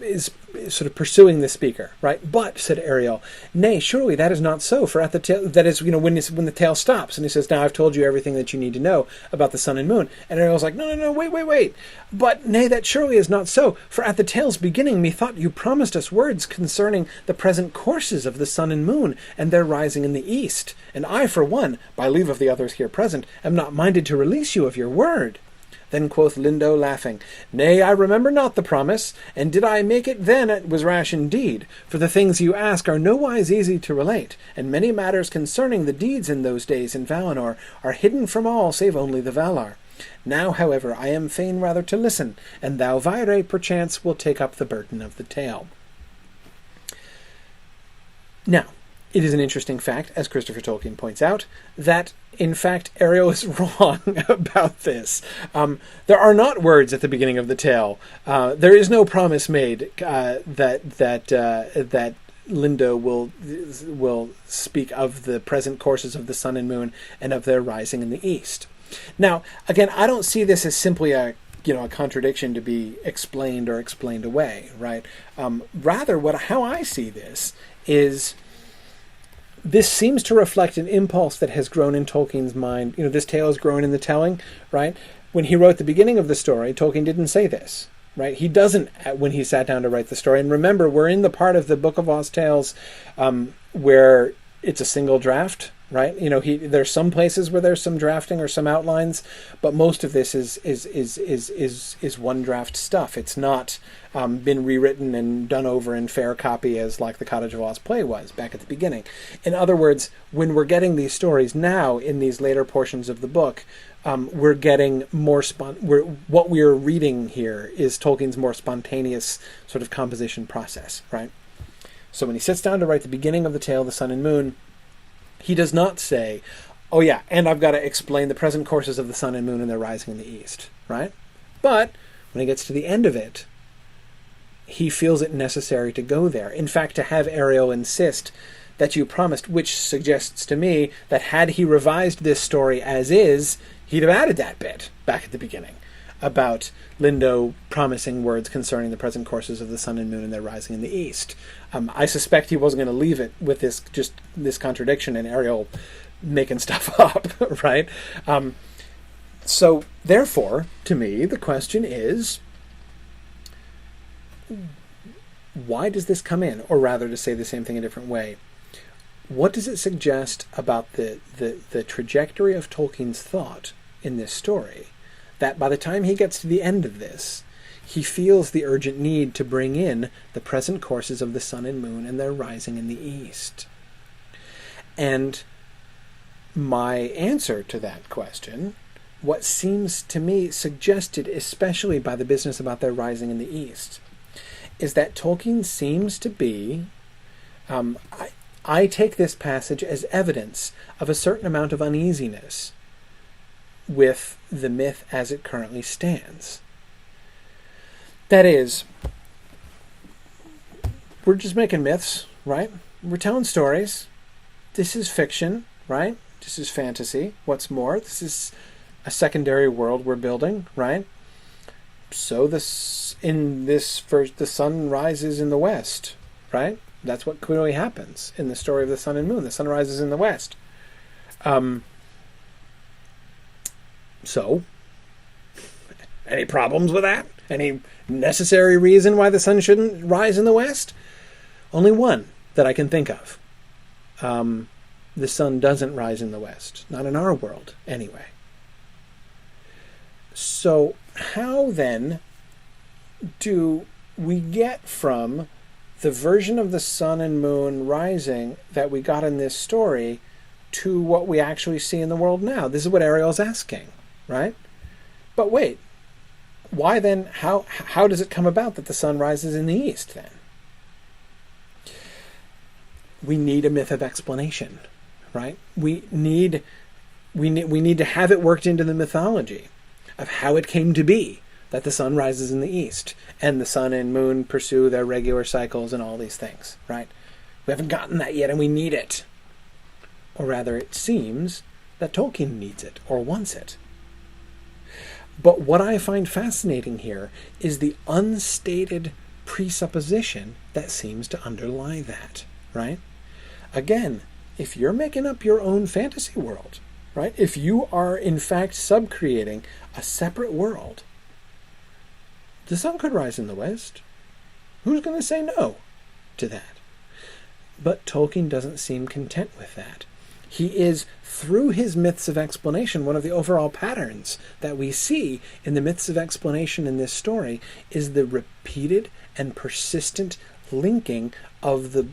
is sort of pursuing the speaker, right? But, said Ariel, nay, surely that is not so, for at the tail, that is, when the tale stops, and he says, now I've told you everything that you need to know about the sun and moon. And Ariel's like, no, wait. But, nay, that surely is not so, for at the tale's beginning, methought you promised us words concerning the present courses of the sun and moon, and their rising in the east. And I, for one, by leave of the others here present, am not minded to release you of your word. Then quoth Lindo, laughing, nay, I remember not the promise, and did I make it then it was rash indeed, for the things you ask are nowise easy to relate, and many matters concerning the deeds in those days in Valinor are hidden from all save only the Valar. Now, however, I am fain rather to listen, and thou, Vaire, perchance will take up the burden of the tale. Now, it is an interesting fact, as Christopher Tolkien points out, that, in fact, Ariel is wrong about this. There are not words at the beginning of the tale. There is no promise made that Lindo will speak of the present courses of the sun and moon and of their rising in the east. Now, again, I don't see this as simply a contradiction to be explained or explained away, right? Rather, how I see this is... This seems to reflect an impulse that has grown in Tolkien's mind. This tale has grown in the telling, right? when he wrote the beginning of the story, Tolkien didn't say this, right? He doesn't when he sat down to write the story. And remember, we're in the part of the Book of Lost Tales where it's a single draft, right? You know, there's some places where there's some drafting or some outlines, but most of this is one draft stuff. It's not been rewritten and done over in fair copy as like the Cottage of Lost play was back at the beginning. In other words, when we're getting these stories now in these later portions of the book, we're getting more what we're reading here is Tolkien's more spontaneous sort of composition process, right? So when he sits down to write the beginning of the tale, The Sun and Moon, he does not say, oh yeah, and I've got to explain the present courses of the sun and moon and their rising in the east, right? But when he gets to the end of it, he feels it necessary to go there. In fact, to have Ariel insist that you promised, which suggests to me that had he revised this story as is, he'd have added that bit back at the beginning about Lindo promising words concerning the present courses of the sun and moon and their rising in the east. I suspect he wasn't going to leave it with this contradiction and Ariel making stuff up, right? So, therefore, to me, the question is, why does this come in? Or rather, to say the same thing a different way, what does it suggest about the trajectory of Tolkien's thought in this story, that by the time he gets to the end of this, he feels the urgent need to bring in the present courses of the sun and moon and their rising in the east? And my answer to that question, what seems to me suggested, especially by the business about their rising in the east, is that Tolkien seems to be, I take this passage as evidence of a certain amount of uneasiness with the myth as it currently stands. That is, we're just making myths, right? We're telling stories. This is fiction, right? This is fantasy. What's more, this is a secondary world we're building, right? So the sun rises in the west, right? That's what clearly happens in the story of the sun and moon. The sun rises in the west. So, any problems with that? Any necessary reason why the sun shouldn't rise in the west? Only one that I can think of. The sun doesn't rise in the west. Not in our world, anyway. So, how then do we get from the version of the sun and moon rising that we got in this story to what we actually see in the world now? This is what Ariel's asking, right? But wait, why then, how does it come about that the sun rises in the east then? We need a myth of explanation, right? We need to have it worked into the mythology of how it came to be that the sun rises in the east and the sun and moon pursue their regular cycles and all these things, right? We haven't gotten that yet and we need it. Or rather, it seems that Tolkien needs it or wants it. But what I find fascinating here is the unstated presupposition that seems to underlie that, right? Again, if you're making up your own fantasy world, right? If you are in fact subcreating a separate world, the sun could rise in the west. Who's going to say no to that? But Tolkien doesn't seem content with that. He is, through his myths of explanation, one of the overall patterns that we see in the myths of explanation in this story is the repeated and persistent linking of the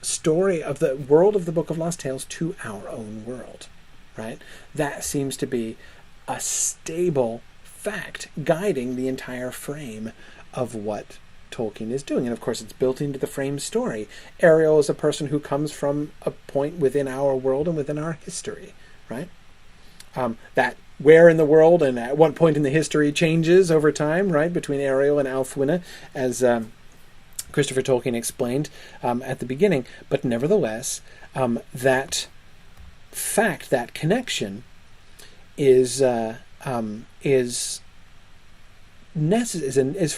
story of the world of the Book of Lost Tales to our own world, right? That seems to be a stable fact guiding the entire frame of what Tolkien is doing. And of course, it's built into the frame story. Ariel is a person who comes from a point within our world and within our history, right? That where in the world and at what point in the history changes over time, right, between Ariel and Alfwine, as Christopher Tolkien explained at the beginning. But nevertheless, that fact, that connection, is for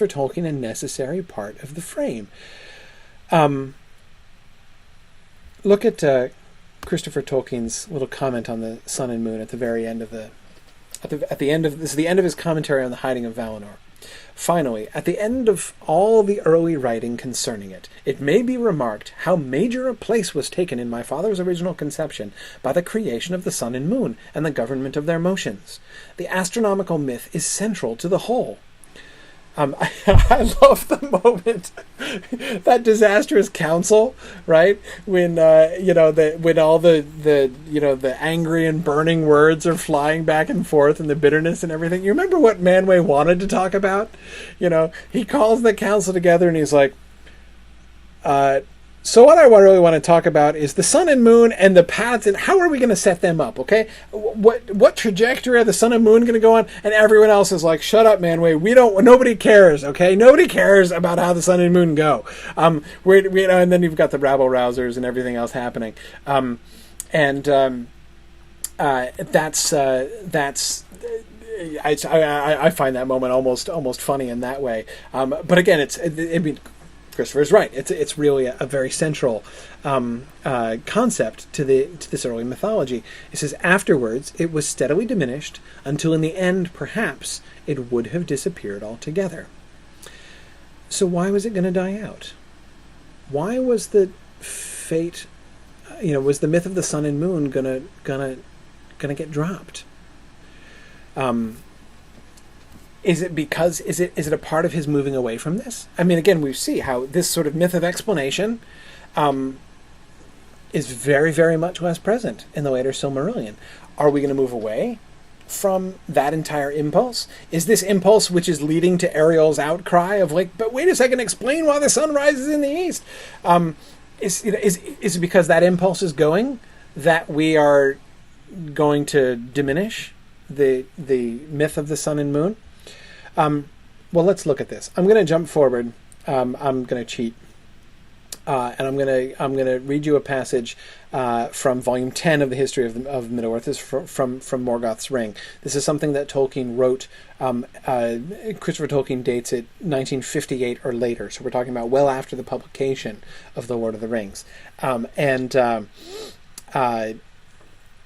Tolkien a necessary part of the frame. Look at Christopher Tolkien's little comment on the sun and moon at the very end of the at the end of this is the end of his commentary on the hiding of Valinor. Finally, at the end of all the early writing concerning it, it may be remarked how major a place was taken in my father's original conception by the creation of the sun and moon and the government of their motions. The astronomical myth is central to the whole. I love the moment that disastrous council, right? When when all the angry and burning words are flying back and forth and the bitterness and everything. You remember what Manwë wanted to talk about? He calls the council together and he's like, so what I really want to talk about is the sun and moon and the paths and how are we going to set them up, okay? What trajectory are the sun and moon going to go on? And everyone else is like, shut up, Manwë. Nobody cares, okay? Nobody cares about how the sun and moon go. And then you've got the rabble-rousers and everything else happening. That's I find that moment almost funny in that way. But again, Christopher's right. It's really a very central concept to this early mythology. It says, afterwards, it was steadily diminished until in the end, perhaps, it would have disappeared altogether. So why was it going to die out? Why was the fate, was the myth of the sun and moon gonna get dropped? Is it a part of his moving away from this? I mean, again, we see how this sort of myth of explanation is very, very much less present in the later Silmarillion. Are we going to move away from that entire impulse? Is this impulse which is leading to Ariel's outcry of like, but wait a second, explain why the sun rises in the east? Is it because that impulse is going that we are going to diminish the myth of the sun and moon? Well, let's look at this. I'm going to jump forward. I'm going to cheat, and I'm going to read you a passage from Volume 10 of the History of Middle-earth. This is from Morgoth's Ring. This is something that Tolkien wrote. Christopher Tolkien dates it 1958 or later, so we're talking about well after the publication of The Lord of the Rings.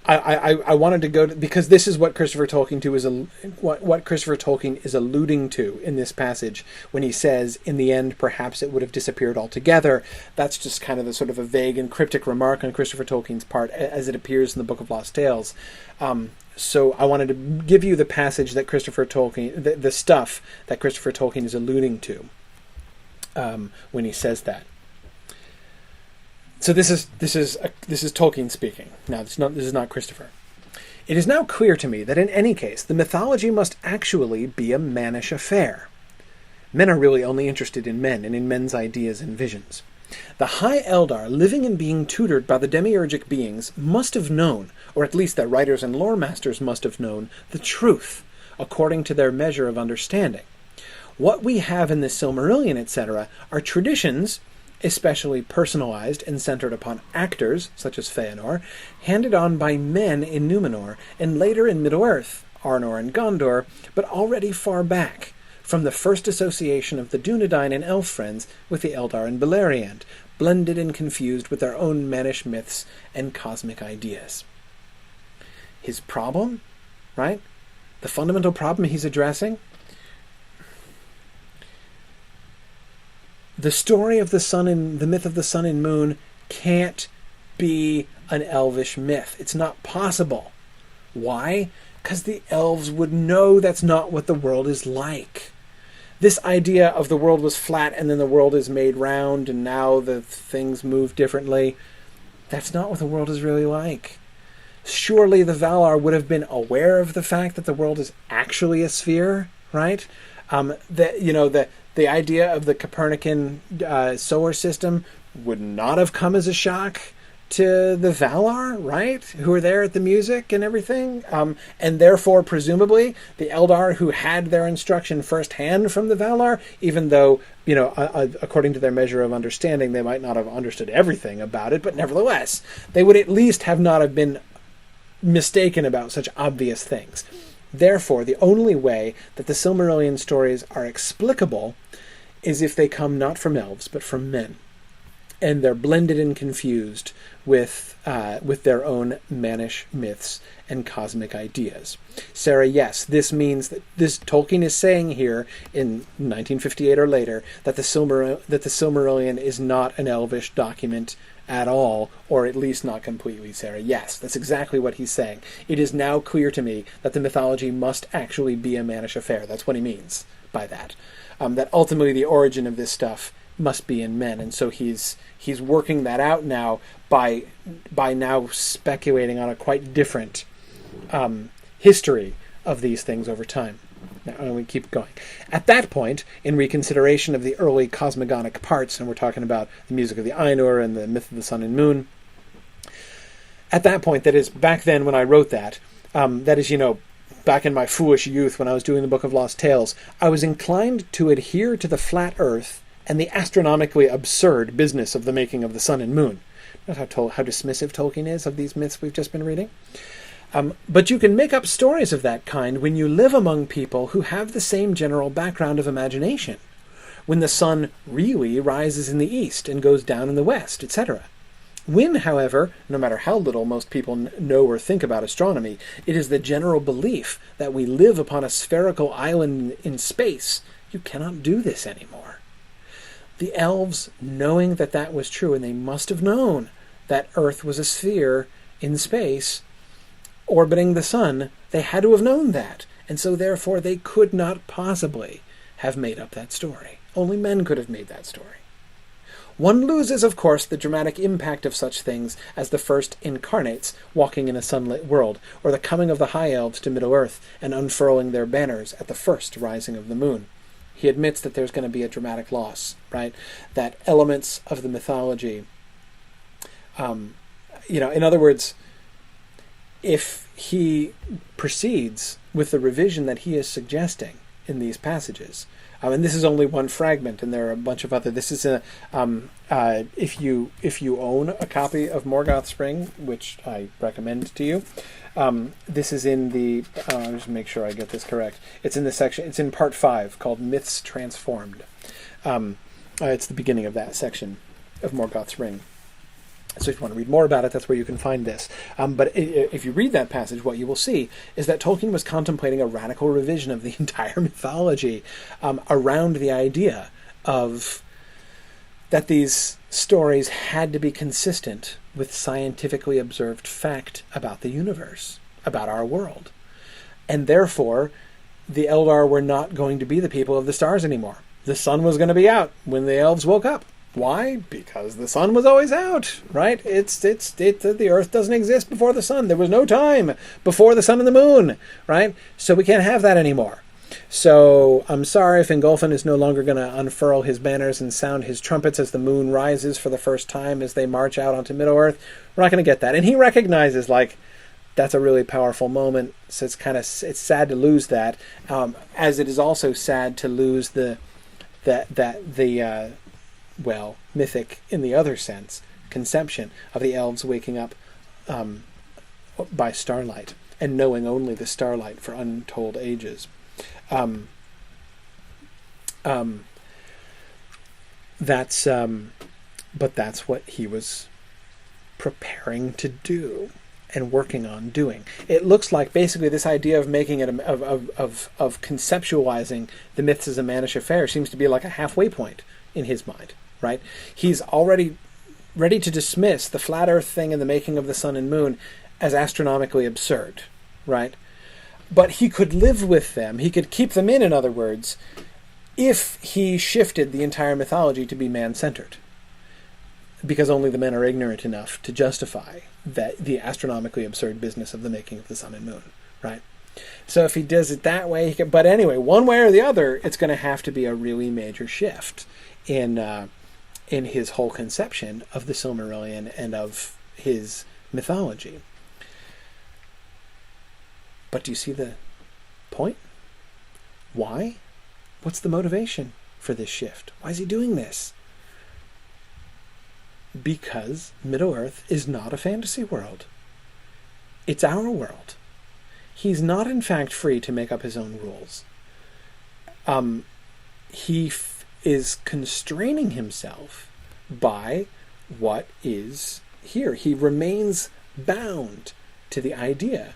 I wanted to go to, because this is what Christopher Tolkien what Christopher Tolkien is alluding to in this passage when he says, in the end, perhaps it would have disappeared altogether. That's just kind of the sort of a vague and cryptic remark on Christopher Tolkien's part as it appears in the Book of Lost Tales. So I wanted to give you the passage that Christopher Tolkien, the stuff that Christopher Tolkien is alluding to when he says that. So this is Tolkien speaking. Now, this is not Christopher. It is now clear to me that in any case, the mythology must actually be a mannish affair. Men are really only interested in men and in men's ideas and visions. The High Eldar, living and being tutored by the demiurgic beings, must have known, or at least their writers and lore masters must have known, the truth, according to their measure of understanding. What we have in the Silmarillion, etc., are traditions, especially personalized and centered upon actors, such as Feanor, handed on by men in Númenor, and later in Middle-earth, Arnor and Gondor, but already far back, from the first association of the Dunedain and elf friends with the Eldar and Beleriand, blended and confused with their own mannish myths and cosmic ideas. His problem, right? The fundamental problem he's addressing? The story of the sun and the myth of the sun and moon can't be an elvish myth. It's not possible. Why? Because the elves would know that's not what the world is like. This idea of the world was flat and then the world is made round and now the things move differently, that's not what the world is really like. Surely the Valar would have been aware of the fact that the world is actually a sphere, right? The idea of the Copernican solar system would not have come as a shock to the Valar, right? Who are there at the music and everything. And therefore, presumably, the Eldar who had their instruction firsthand from the Valar, even though, according to their measure of understanding, they might not have understood everything about it, but nevertheless, they would at least not have been mistaken about such obvious things. Therefore, the only way that the Silmarillion stories are explicable is if they come not from elves, but from men. and they're blended and confused with their own mannish myths and cosmic ideas. Sarah, yes, this means that Tolkien is saying here in 1958 or later that the Silmarillion is not an elvish document at all, or at least not completely, Sarah. Yes, that's exactly what he's saying. It is now clear to me that the mythology must actually be a mannish affair. That's what he means by that. That ultimately the origin of this stuff must be in men, and so he's working that out now by now speculating on a quite different history of these things over time. Now we keep going. At that point, in reconsideration of the early cosmogonic parts, and we're talking about the music of the Ainur and the myth of the sun and moon, at that point, that is, back then when I wrote that, that is, back in my foolish youth when I was doing the Book of Lost Tales, I was inclined to adhere to the flat earth and the astronomically absurd business of the making of the sun and moon. Note how dismissive Tolkien is of these myths we've just been reading. But you can make up stories of that kind when you live among people who have the same general background of imagination, when the sun really rises in the east and goes down in the west, etc. When, however, no matter how little most people know or think about astronomy, it is the general belief that we live upon a spherical island in space, you cannot do this anymore. The elves, knowing that that was true, and they must have known that Earth was a sphere in space, orbiting the sun, they had to have known that, and so therefore they could not possibly have made up that story. Only men could have made that story. One loses, of course, the dramatic impact of such things as the first incarnates walking in a sunlit world, or the coming of the High Elves to Middle-earth and unfurling their banners at the first rising of the moon. He admits that there's going to be a dramatic loss, right? That elements of the mythology, in other words, if he proceeds with the revision that he is suggesting in these passages, and this is only one fragment, and there are a bunch of other. This is if you own a copy of Morgoth Spring, which I recommend to you. This is in the. I'll just make sure I get this correct. It's in the section. It's in part 5 called Myths Transformed. It's the beginning of that section of Morgoth Spring. So if you want to read more about it, that's where you can find this. But if you read that passage, what you will see is that Tolkien was contemplating a radical revision of the entire mythology around the idea of that these stories had to be consistent with scientifically observed fact about the universe, about our world. And therefore, the Eldar were not going to be the people of the stars anymore. The sun was going to be out when the elves woke up. Why? Because the sun was always out, right? The earth doesn't exist before the sun. There was no time before the sun and the moon, right? So we can't have that anymore. So I'm sorry if Ingolfin is no longer going to unfurl his banners and sound his trumpets as the moon rises for the first time as they march out onto Middle-earth. We're not going to get that. And he recognizes, that's a really powerful moment. So it's sad to lose that, as it is also sad to lose the mythic, in the other sense, conception of the elves waking up by starlight and knowing only the starlight for untold ages. But that's what he was preparing to do and working on doing. It looks like basically this idea of making it of conceptualizing the myths as a mannish affair seems to be like a halfway point in his mind. Right? He's already ready to dismiss the flat earth thing and the making of the sun and moon as astronomically absurd, right? But he could live with them. He could keep them in other words, if he shifted the entire mythology to be man-centered. Because only the men are ignorant enough to justify the astronomically absurd business of the making of the sun and moon, right? So if he does it that way, but anyway, one way or the other, it's going to have to be a really major shift in his whole conception of the Silmarillion and of his mythology. But do you see the point? Why? What's the motivation for this shift? Why is he doing this? Because Middle-earth is not a fantasy world. It's our world. He's not, in fact, free to make up his own rules. He is constraining himself by what is here. He remains bound to the idea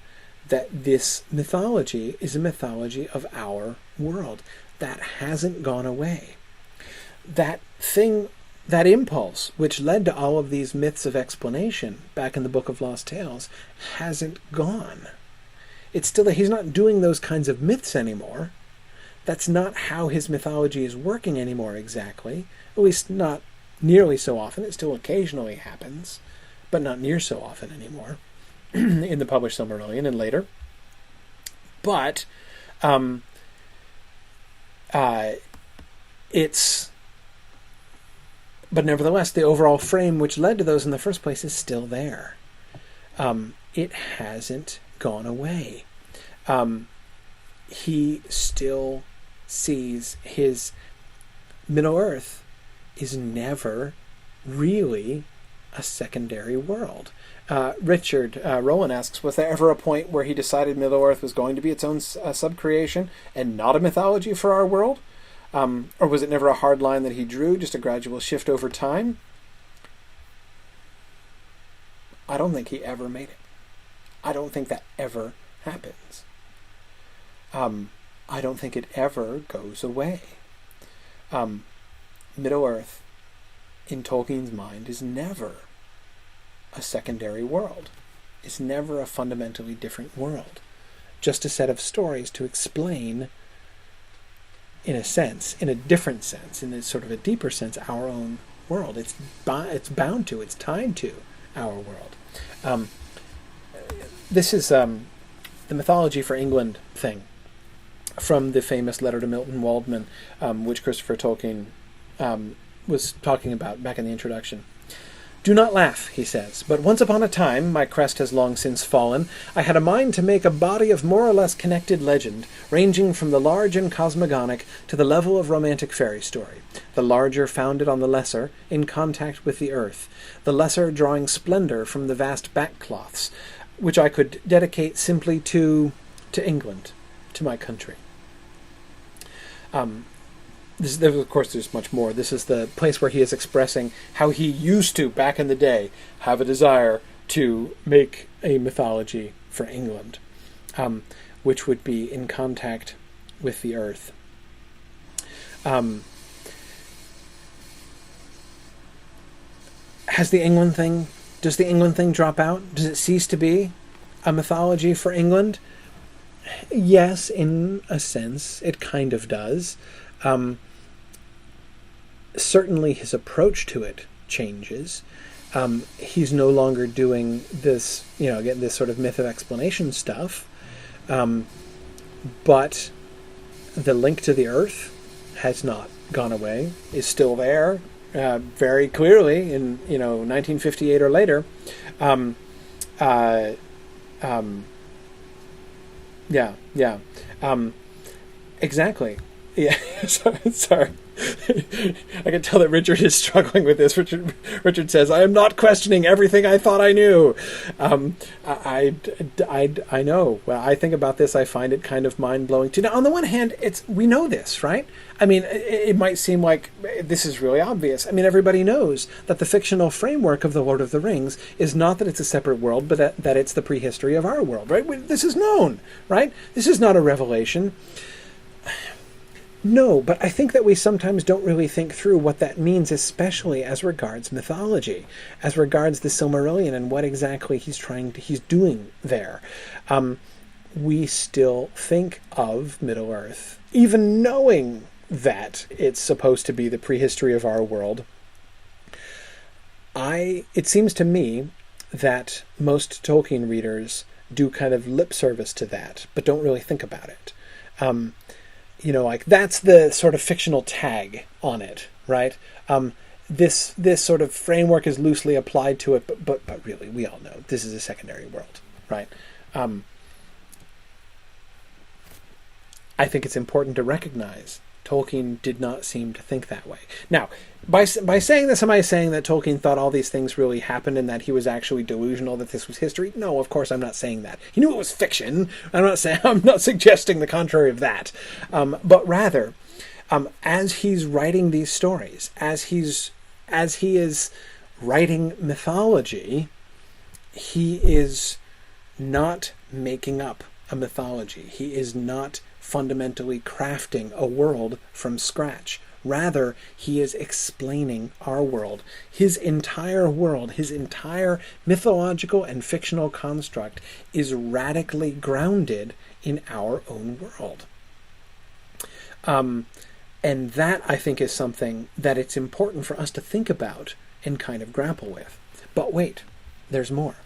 that this mythology is a mythology of our world. That hasn't gone away. That thing, that impulse which led to all of these myths of explanation back in the Book of Lost Tales hasn't gone. It's still, he's not doing those kinds of myths anymore. That's not how his mythology is working anymore exactly. At least not nearly so often. It still occasionally happens, but not near so often anymore in the published Silmarillion and later. But but nevertheless, the overall frame which led to those in the first place is still there. It hasn't gone away. He still sees his Middle-earth is never really a secondary world. Richard Rowland asks, was there ever a point where he decided Middle-earth was going to be its own sub-creation and not a mythology for our world? Or was it never a hard line that he drew, just a gradual shift over time? I don't think he ever made it. I don't think that ever happens. I don't think it ever goes away. Middle-earth, in Tolkien's mind, is never a secondary world. It's never a fundamentally different world. Just a set of stories to explain, in a sense, in a different sense, in a sort of a deeper sense, our own world. It's bound to, it's tied to our world. This is the mythology for England thing from the famous letter to Milton Waldman, which Christopher Tolkien was talking about back in the introduction. Do not laugh, he says, but once upon a time, my crest has long since fallen, I had a mind to make a body of more or less connected legend, ranging from the large and cosmogonic to the level of romantic fairy story, the larger founded on the lesser, in contact with the earth, the lesser drawing splendor from the vast backcloths, which I could dedicate simply to England, to my country. Of course, there's much more. This is the place where he is expressing how he used to, back in the day, have a desire to make a mythology for England, which would be in contact with the earth. Does the England thing drop out? Does it cease to be a mythology for England? Yes, in a sense, it kind of does. Certainly his approach to it changes. He's no longer doing this, again, this sort of myth of explanation stuff. But the link to the earth has not gone away, is still there, very clearly in, 1958 or later. Exactly. Yeah, sorry. I can tell that Richard is struggling with this. Richard says, I am not questioning everything I thought I knew. I know. Well, I think about this. I find it kind of mind-blowing too. Now, on the one hand, we know this, right? I mean, it might seem like this is really obvious. I mean, everybody knows that the fictional framework of The Lord of the Rings is not that it's a separate world, but that it's the prehistory of our world, right? This is known, right? This is not a revelation. No, but I think that we sometimes don't really think through what that means, especially as regards mythology, as regards the Silmarillion and what exactly he's doing there. We still think of Middle-earth, even knowing that it's supposed to be the prehistory of our world. It seems to me that most Tolkien readers do kind of lip service to that, but don't really think about it. That's the sort of fictional tag on it, right? This sort of framework is loosely applied to it, but really, we all know this is a secondary world, right? I think it's important to recognize Tolkien did not seem to think that way. Now, by saying this, am I saying that Tolkien thought all these things really happened and that he was actually delusional that this was history? No, of course I'm not saying that. He knew it was fiction. I'm not suggesting the contrary of that. But rather, as he's writing these stories, as he is writing mythology, he is not making up a mythology. He is not fundamentally crafting a world from scratch. Rather, he is explaining our world. His entire world, his entire mythological and fictional construct is radically grounded in our own world. And that, I think, is something that it's important for us to think about and kind of grapple with. But wait, there's more.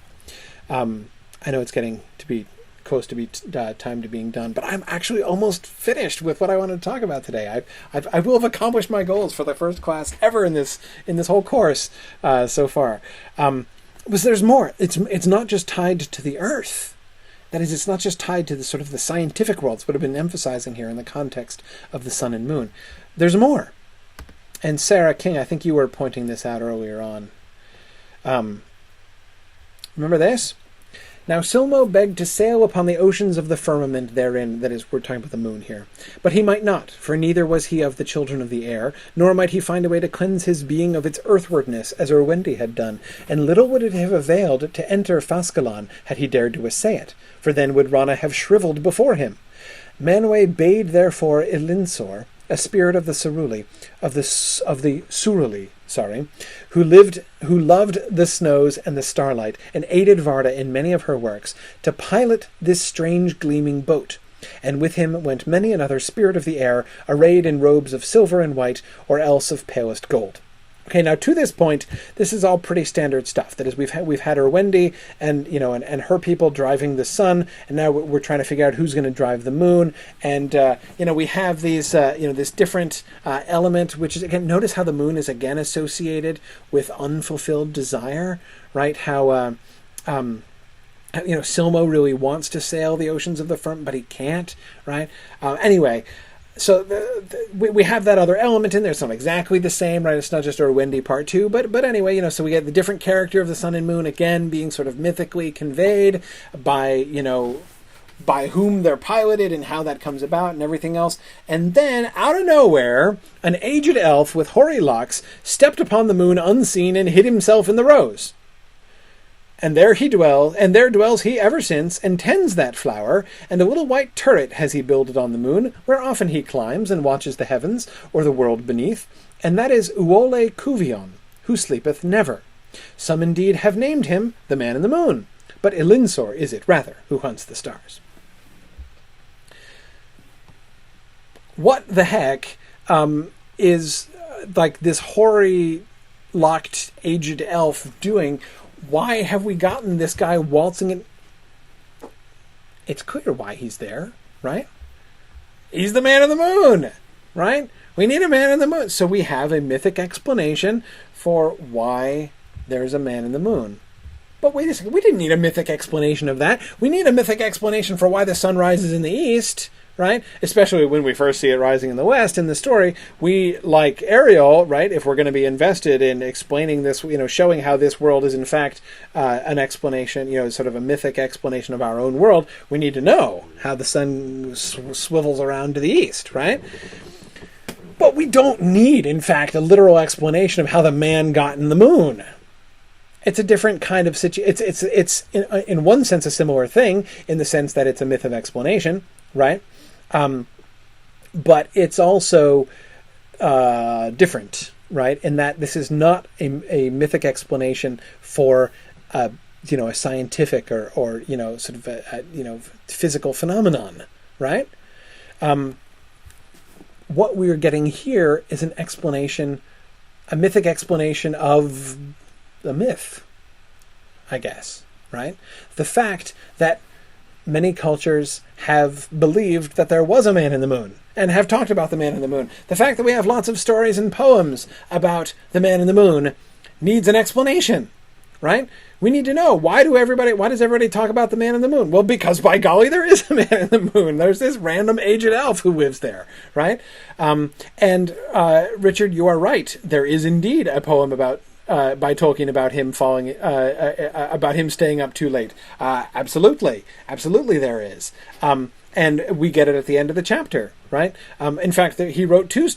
I know it's getting to be close to be time to being done, but I'm actually almost finished with what I wanted to talk about today. I will have accomplished my goals for the first class ever in this whole course so far. But there's more. It's not just tied to the earth. That is, it's not just tied to the sort of the scientific worlds, what I've been emphasizing here in the context of the sun and moon. There's more. And Sarah King, I think you were pointing this out earlier on. Remember this? Now Silmo begged to sail upon the oceans of the firmament therein, that is, we're talking about the moon here. But he might not, for neither was he of the children of the air, nor might he find a way to cleanse his being of its earthwardness, as Urwendi had done, and little would it have availed to enter Faskalon, had he dared to essay it, for then would Rana have shriveled before him. Manwë bade therefore Ilinsor, a spirit of the Suruli, of the Suruli, who loved the snows and the starlight, and aided Varda in many of her works, to pilot this strange gleaming boat. And with him went many another spirit of the air, arrayed in robes of silver and white, or else of palest gold. Okay, now to this point, this is all pretty standard stuff. That is, we've had Urwendi and her people driving the sun, and now we're trying to figure out who's going to drive the moon. And we have these this different element, which is, again, notice how the moon is again associated with unfulfilled desire, right? How Silmo really wants to sail the oceans of the firmament, but he can't, right? Anyway. So we have that other element in there. It's not exactly the same, right? It's not just Urwendi part 2, but anyway, so we get the different character of the sun and moon again being sort of mythically conveyed by whom they're piloted and how that comes about and everything else. And then, out of nowhere, an aged elf with hoary locks stepped upon the moon unseen and hid himself in the rose. And there dwells he ever since, and tends that flower, and a little white turret has he builded on the moon, where often he climbs and watches the heavens, or the world beneath, and that is Uole Cuvion, who sleepeth never. Some indeed have named him the Man in the Moon, but Ilinsor is it rather, who hunts the stars. What the heck is like this hoary, locked, aged elf doing? Why have we gotten this guy waltzing in? It's clear why he's there, right? He's the Man in the Moon, right? We need a Man in the Moon. So we have a mythic explanation for why there's a Man in the Moon. But wait a second, we didn't need a mythic explanation of that. We need a mythic explanation for why the sun rises in the east, right? Especially when we first see it rising in the west in the story. We, like Ariel, right, if we're going to be invested in explaining this, showing how this world is in fact an explanation, sort of a mythic explanation of our own world, we need to know how the sun swivels around to the east, right? But we don't need, in fact, a literal explanation of how the man got in the moon. It's a different kind of situation. It's in one sense a similar thing, in the sense that it's a myth of explanation, right? But it's also different, right? In that this is not a mythic explanation for a scientific or sort of a physical phenomenon, right? What we're getting here is an explanation, a mythic explanation of the myth, I guess, right? The fact that many cultures have believed that there was a man in the moon and have talked about the man in the moon. The fact that we have lots of stories and poems about the man in the moon needs an explanation, right? We need to know, why does everybody talk about the man in the moon? Well, because by golly, there is a man in the moon. There's this random aged elf who lives there, right? Richard, you are right. There is indeed a poem about by Tolkien about him about him staying up too late? Absolutely, there is. And we get it at the end of the chapter, right? In fact, he wrote two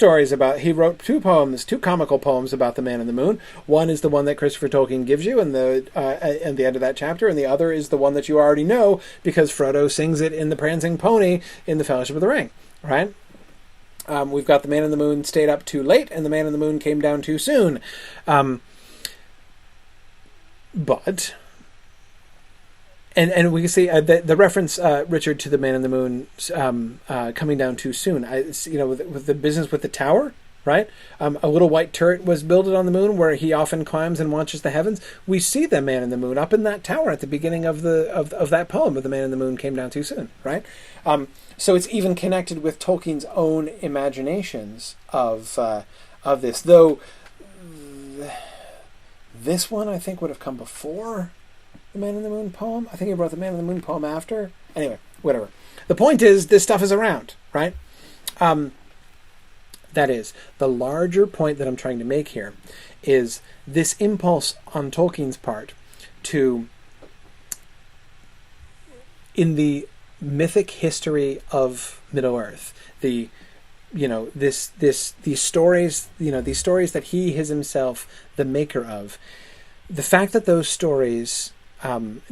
poems, two comical poems about the Man in the Moon. One is the one that Christopher Tolkien gives you in the end of that chapter, and the other is the one that you already know because Frodo sings it in the Prancing Pony in the Fellowship of the Ring, right? We've got the Man in the Moon stayed up too late, and the Man in the Moon came down too soon. But... And we can see the reference, Richard, to the Man in the Moon coming down too soon. With the business with the tower, right? A little white turret was builded on the moon where he often climbs and watches the heavens. We see the Man in the Moon up in that tower at the beginning of that poem of the Man in the Moon came down too soon, right? So it's even connected with Tolkien's own imaginations of this. Though this one, I think, would have come before the Man in the Moon poem. I think he wrote the Man in the Moon poem after. Anyway, whatever. The point is, this stuff is around, right? That is, the larger point that I'm trying to make here is this impulse on Tolkien's part to, in the mythic history of Middle-earth, these stories, these stories that he is himself the maker of, the fact that those stories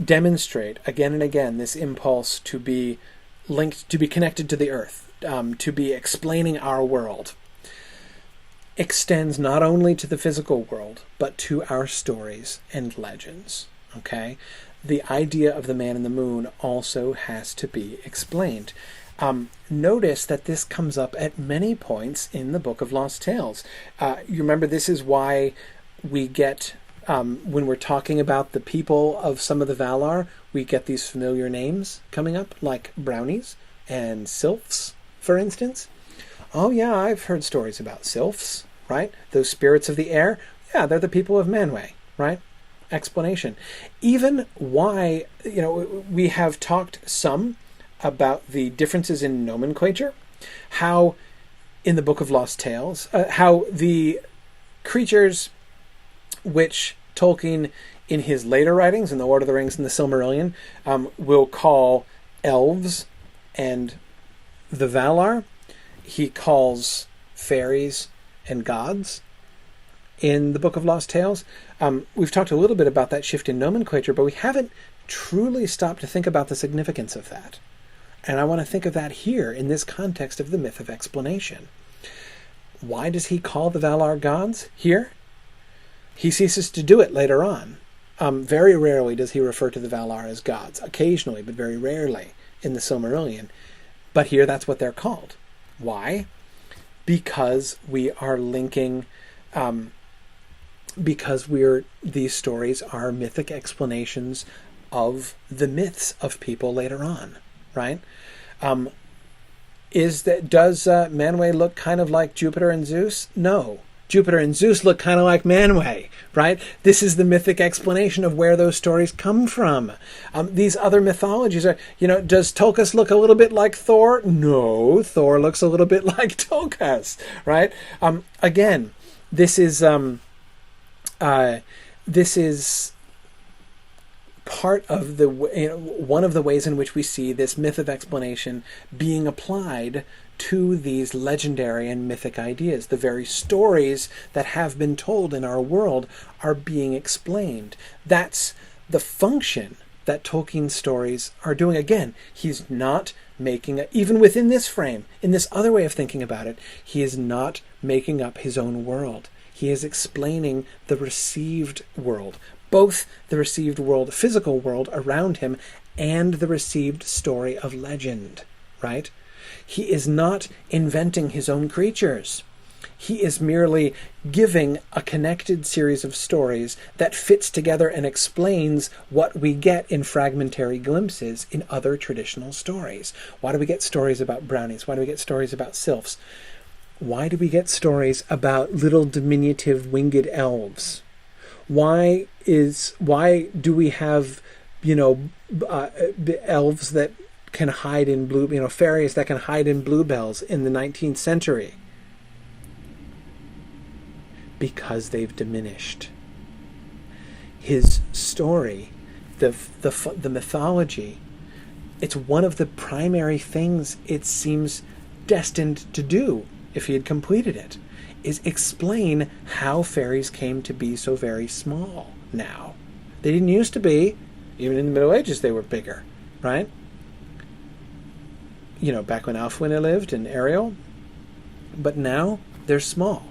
demonstrate again and again this impulse to be linked, to be connected to the earth, to be explaining our world, extends not only to the physical world, but to our stories and legends. Okay? The idea of the Man in the Moon also has to be explained. Notice that this comes up at many points in the Book of Lost Tales. You remember, this is why we get... when we're talking about the people of some of the Valar, we get these familiar names coming up, like brownies and sylphs, for instance. Oh yeah, I've heard stories about sylphs, right? Those spirits of the air. Yeah, they're the people of Manwë, right? Explanation. Even why, we have talked some about the differences in nomenclature, how in the Book of Lost Tales, how the creatures which Tolkien, in his later writings, in The Lord of the Rings and the Silmarillion, will call elves and the Valar, he calls fairies and gods in the Book of Lost Tales. We've talked a little bit about that shift in nomenclature, but we haven't truly stopped to think about the significance of that. And I want to think of that here in this context of the myth of explanation. Why does he call the Valar gods here? He ceases to do it later on. Very rarely does he refer to the Valar as gods. Occasionally, but very rarely in the Silmarillion. But here that's what they're called. Why? Because we are linking... these stories are mythic explanations of the myths of people later on, right? Does Manwë look kind of like Jupiter and Zeus? No. Jupiter and Zeus look kind of like Manwë, right? This is the mythic explanation of where those stories come from. These other mythologies are, does Tulkas look a little bit like Thor? No, Thor looks a little bit like Tulkas, right? Again, this is part of one of the ways in which we see this myth of explanation being applied to these legendary and mythic ideas. The very stories that have been told in our world are being explained. That's the function that Tolkien's stories are doing. Again, he's not making, even within this frame, in this other way of thinking about it, he is not making up his own world. He is explaining the received world, both the received world, physical world around him, and the received story of legend, right? He is not inventing his own creatures. He is merely giving a connected series of stories that fits together and explains what we get in fragmentary glimpses in other traditional stories. Why do we get stories about brownies? Why do we get stories about sylphs? Why do we get stories about little diminutive winged elves? Why do we have, elves that can hide in blue, fairies that can hide in bluebells in the 19th century? Because they've diminished. his story, the mythology, it's one of the primary things it seems destined to do, if he had completed it, is explain how fairies came to be so very small now. They didn't used to be. Even in the Middle Ages they were bigger, right? You know, back when Alfwine lived and Ariel. But now they're small.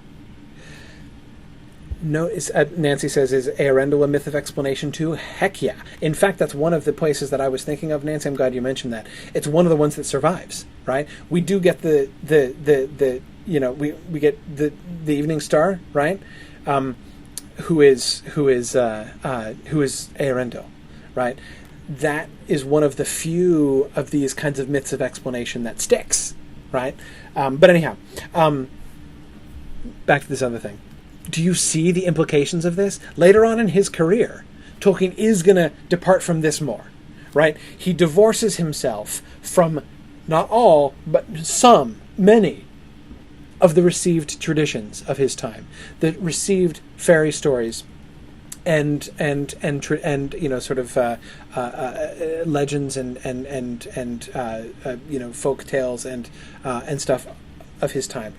No, Nancy says, is Earendel a myth of explanation too? Heck yeah. In fact, that's one of the places that I was thinking of, Nancy. I'm glad you mentioned that. It's one of the ones that survives, right? We do get we get the Evening Star, right? Who is Earendel, right? That is one of the few of these kinds of myths of explanation that sticks, right? But anyhow, back to this other thing. Do you see the implications of this? Later on in his career, Tolkien is going to depart from this more, right? He divorces himself from not all, but many of the received traditions of his time, the received fairy stories and legends and folk tales and stuff of his time,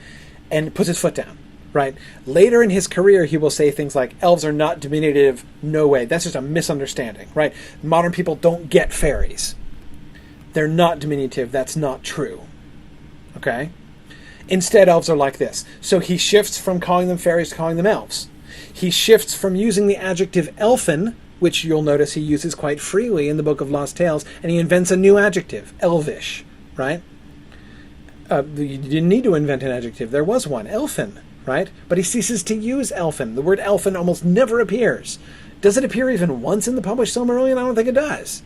and puts his foot down. Right. Later in his career, he will say things like, elves are not diminutive, no way. That's just a misunderstanding, right? Modern people don't get fairies. They're not diminutive. That's not true. Okay? Instead, elves are like this. So he shifts from calling them fairies to calling them elves. He shifts from using the adjective elfin, which you'll notice he uses quite freely in the Book of Lost Tales, and he invents a new adjective, elvish, right? You didn't need to invent an adjective. There was one, elfin. Right? But he ceases to use elfin. The word elfin almost never appears. Does it appear even once in the published Silmarillion? I don't think it does.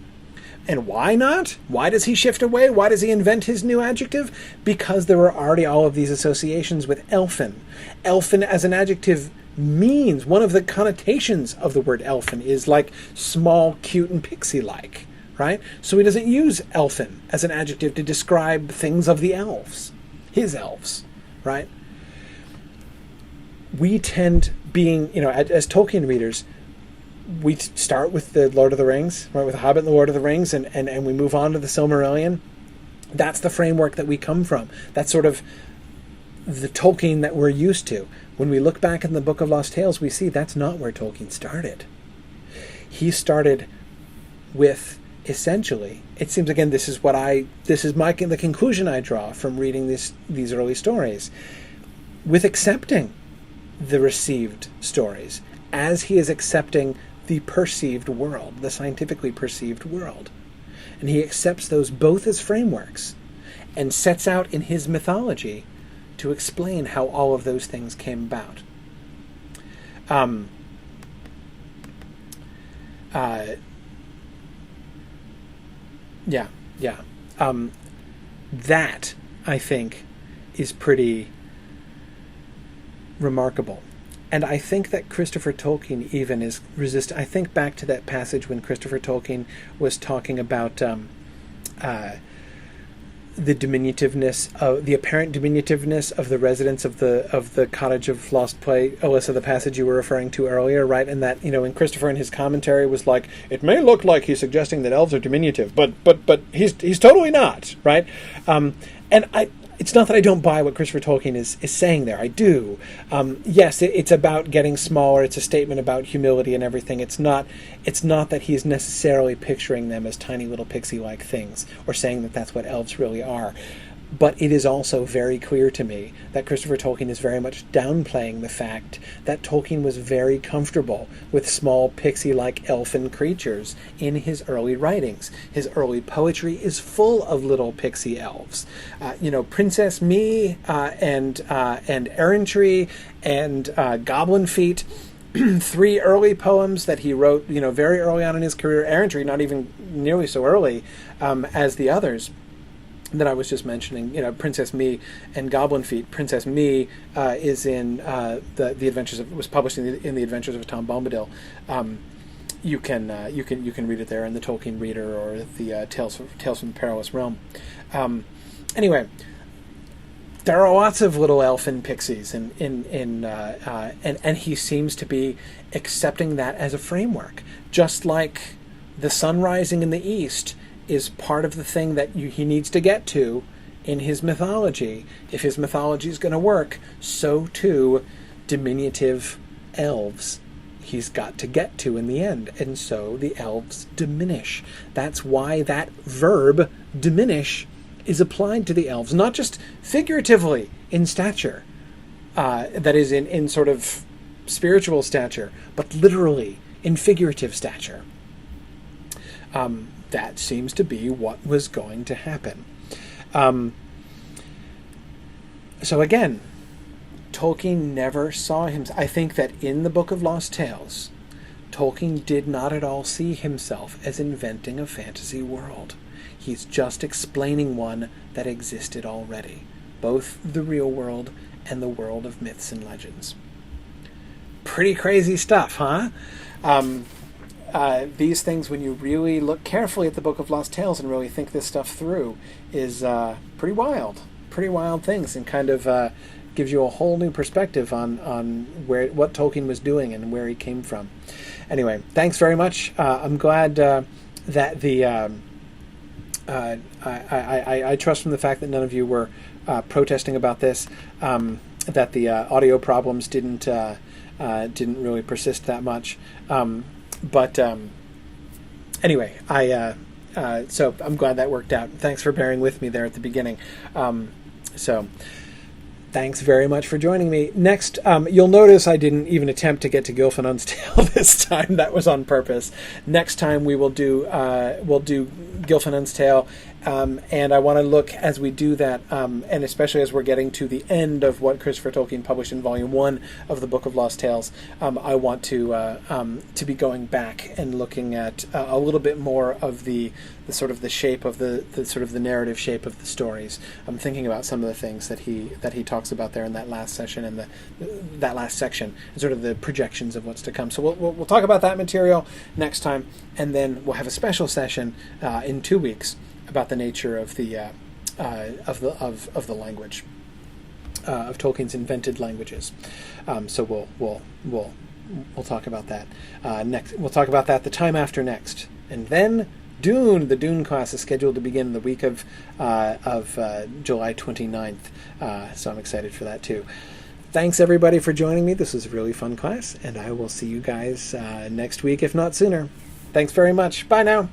And why not? Why does he shift away? Why does he invent his new adjective? Because there were already all of these associations with elfin. Elfin as an adjective means, one of the connotations of the word elfin is like small, cute, and pixie-like. Right? So he doesn't use elfin as an adjective to describe things of the elves. His elves. Right? We tend, being, as Tolkien readers, we start with the Lord of the Rings, right, with The Hobbit and the Lord of the Rings, and we move on to the Silmarillion. That's the framework that we come from. That's sort of the Tolkien that we're used to. When we look back in the Book of Lost Tales, we see that's not where Tolkien started. He with, essentially, it seems, again, this is the conclusion I draw from reading these early stories, with accepting the received stories, as he is accepting the perceived world, the scientifically perceived world. And he accepts those both as frameworks and sets out in his mythology to explain how all of those things came about. That, I think, is pretty remarkable. And I think that Christopher Tolkien even is resistant. I think back to that passage when Christopher Tolkien was talking about the apparent diminutiveness of the residents of the Cottage of Lost Play. Alyssa, the passage you were referring to earlier, right? And that, when Christopher in his commentary was like, it may look like he's suggesting that elves are diminutive, but he's totally not, right? It's not that I don't buy what Christopher Tolkien is saying there. I do. Yes, it's about getting smaller. It's a statement about humility and everything. It's not that he's necessarily picturing them as tiny little pixie-like things or saying that that's what elves really are. But it is also very clear to me that Christopher Tolkien is very much downplaying the fact that Tolkien was very comfortable with small pixie-like elfin creatures in his early writings. His early poetry is full of little pixie elves. Princess Me and Errantry and Goblin Feet, 3 early poems that he wrote, very early on in his career. Errantry, not even nearly so early as the others that I was just mentioning, Princess Me and Goblin Feet. Princess Me is in the Adventures of, was published in the Adventures of Tom Bombadil. You can read it there in the Tolkien Reader or the Tales from the Perilous Realm. Anyway, there are lots of little elfin pixies, and he seems to be accepting that as a framework, just like the sun rising in the east is part of the thing that he needs to get to in his mythology. If his mythology is going to work, so too diminutive elves he's got to get to in the end, and so the elves diminish. That's why that verb diminish is applied to the elves, not just figuratively in stature, that is in sort of spiritual stature, but literally in figurative stature. That seems to be what was going to happen. So again, Tolkien never saw him. I think that in the Book of Lost Tales, Tolkien did not at all see himself as inventing a fantasy world. He's just explaining one that existed already, both the real world and the world of myths and legends. Pretty crazy stuff, huh? These things, when you really look carefully at the Book of Lost Tales and really think this stuff through, is pretty wild things, and kind of gives you a whole new perspective on what Tolkien was doing and where he came from. Anyway, thanks very much. I'm glad that the I trust from the fact that none of you were protesting about this, that the audio problems didn't really persist that much. But anyway, so I'm glad that worked out. Thanks for bearing with me there at the beginning. So thanks very much for joining me. Next, you'll notice I didn't even attempt to get to Gylfagin's Tale this time. That was on purpose. Next time we will do Gylfagin's Tale, and I want to look as we do that, and especially as we're getting to the end of what Christopher Tolkien published in Volume 1 of the Book of Lost Tales. I want to be going back and looking at a little bit more of the sort of the shape of the sort of the narrative shape of the stories. I'm thinking about some of the things that he talks about there in that last session and that last section, and sort of the projections of what's to come. So we'll talk about that material next time, and then we'll have a special session in 2 weeks about the nature of the language of Tolkien's invented languages. So we'll talk about that next. We'll talk about that the time after next, and then Dune. The Dune class is scheduled to begin the week of July 29th. So I'm excited for that too. Thanks everybody for joining me. This was a really fun class, and I will see you guys next week, if not sooner. Thanks very much. Bye now.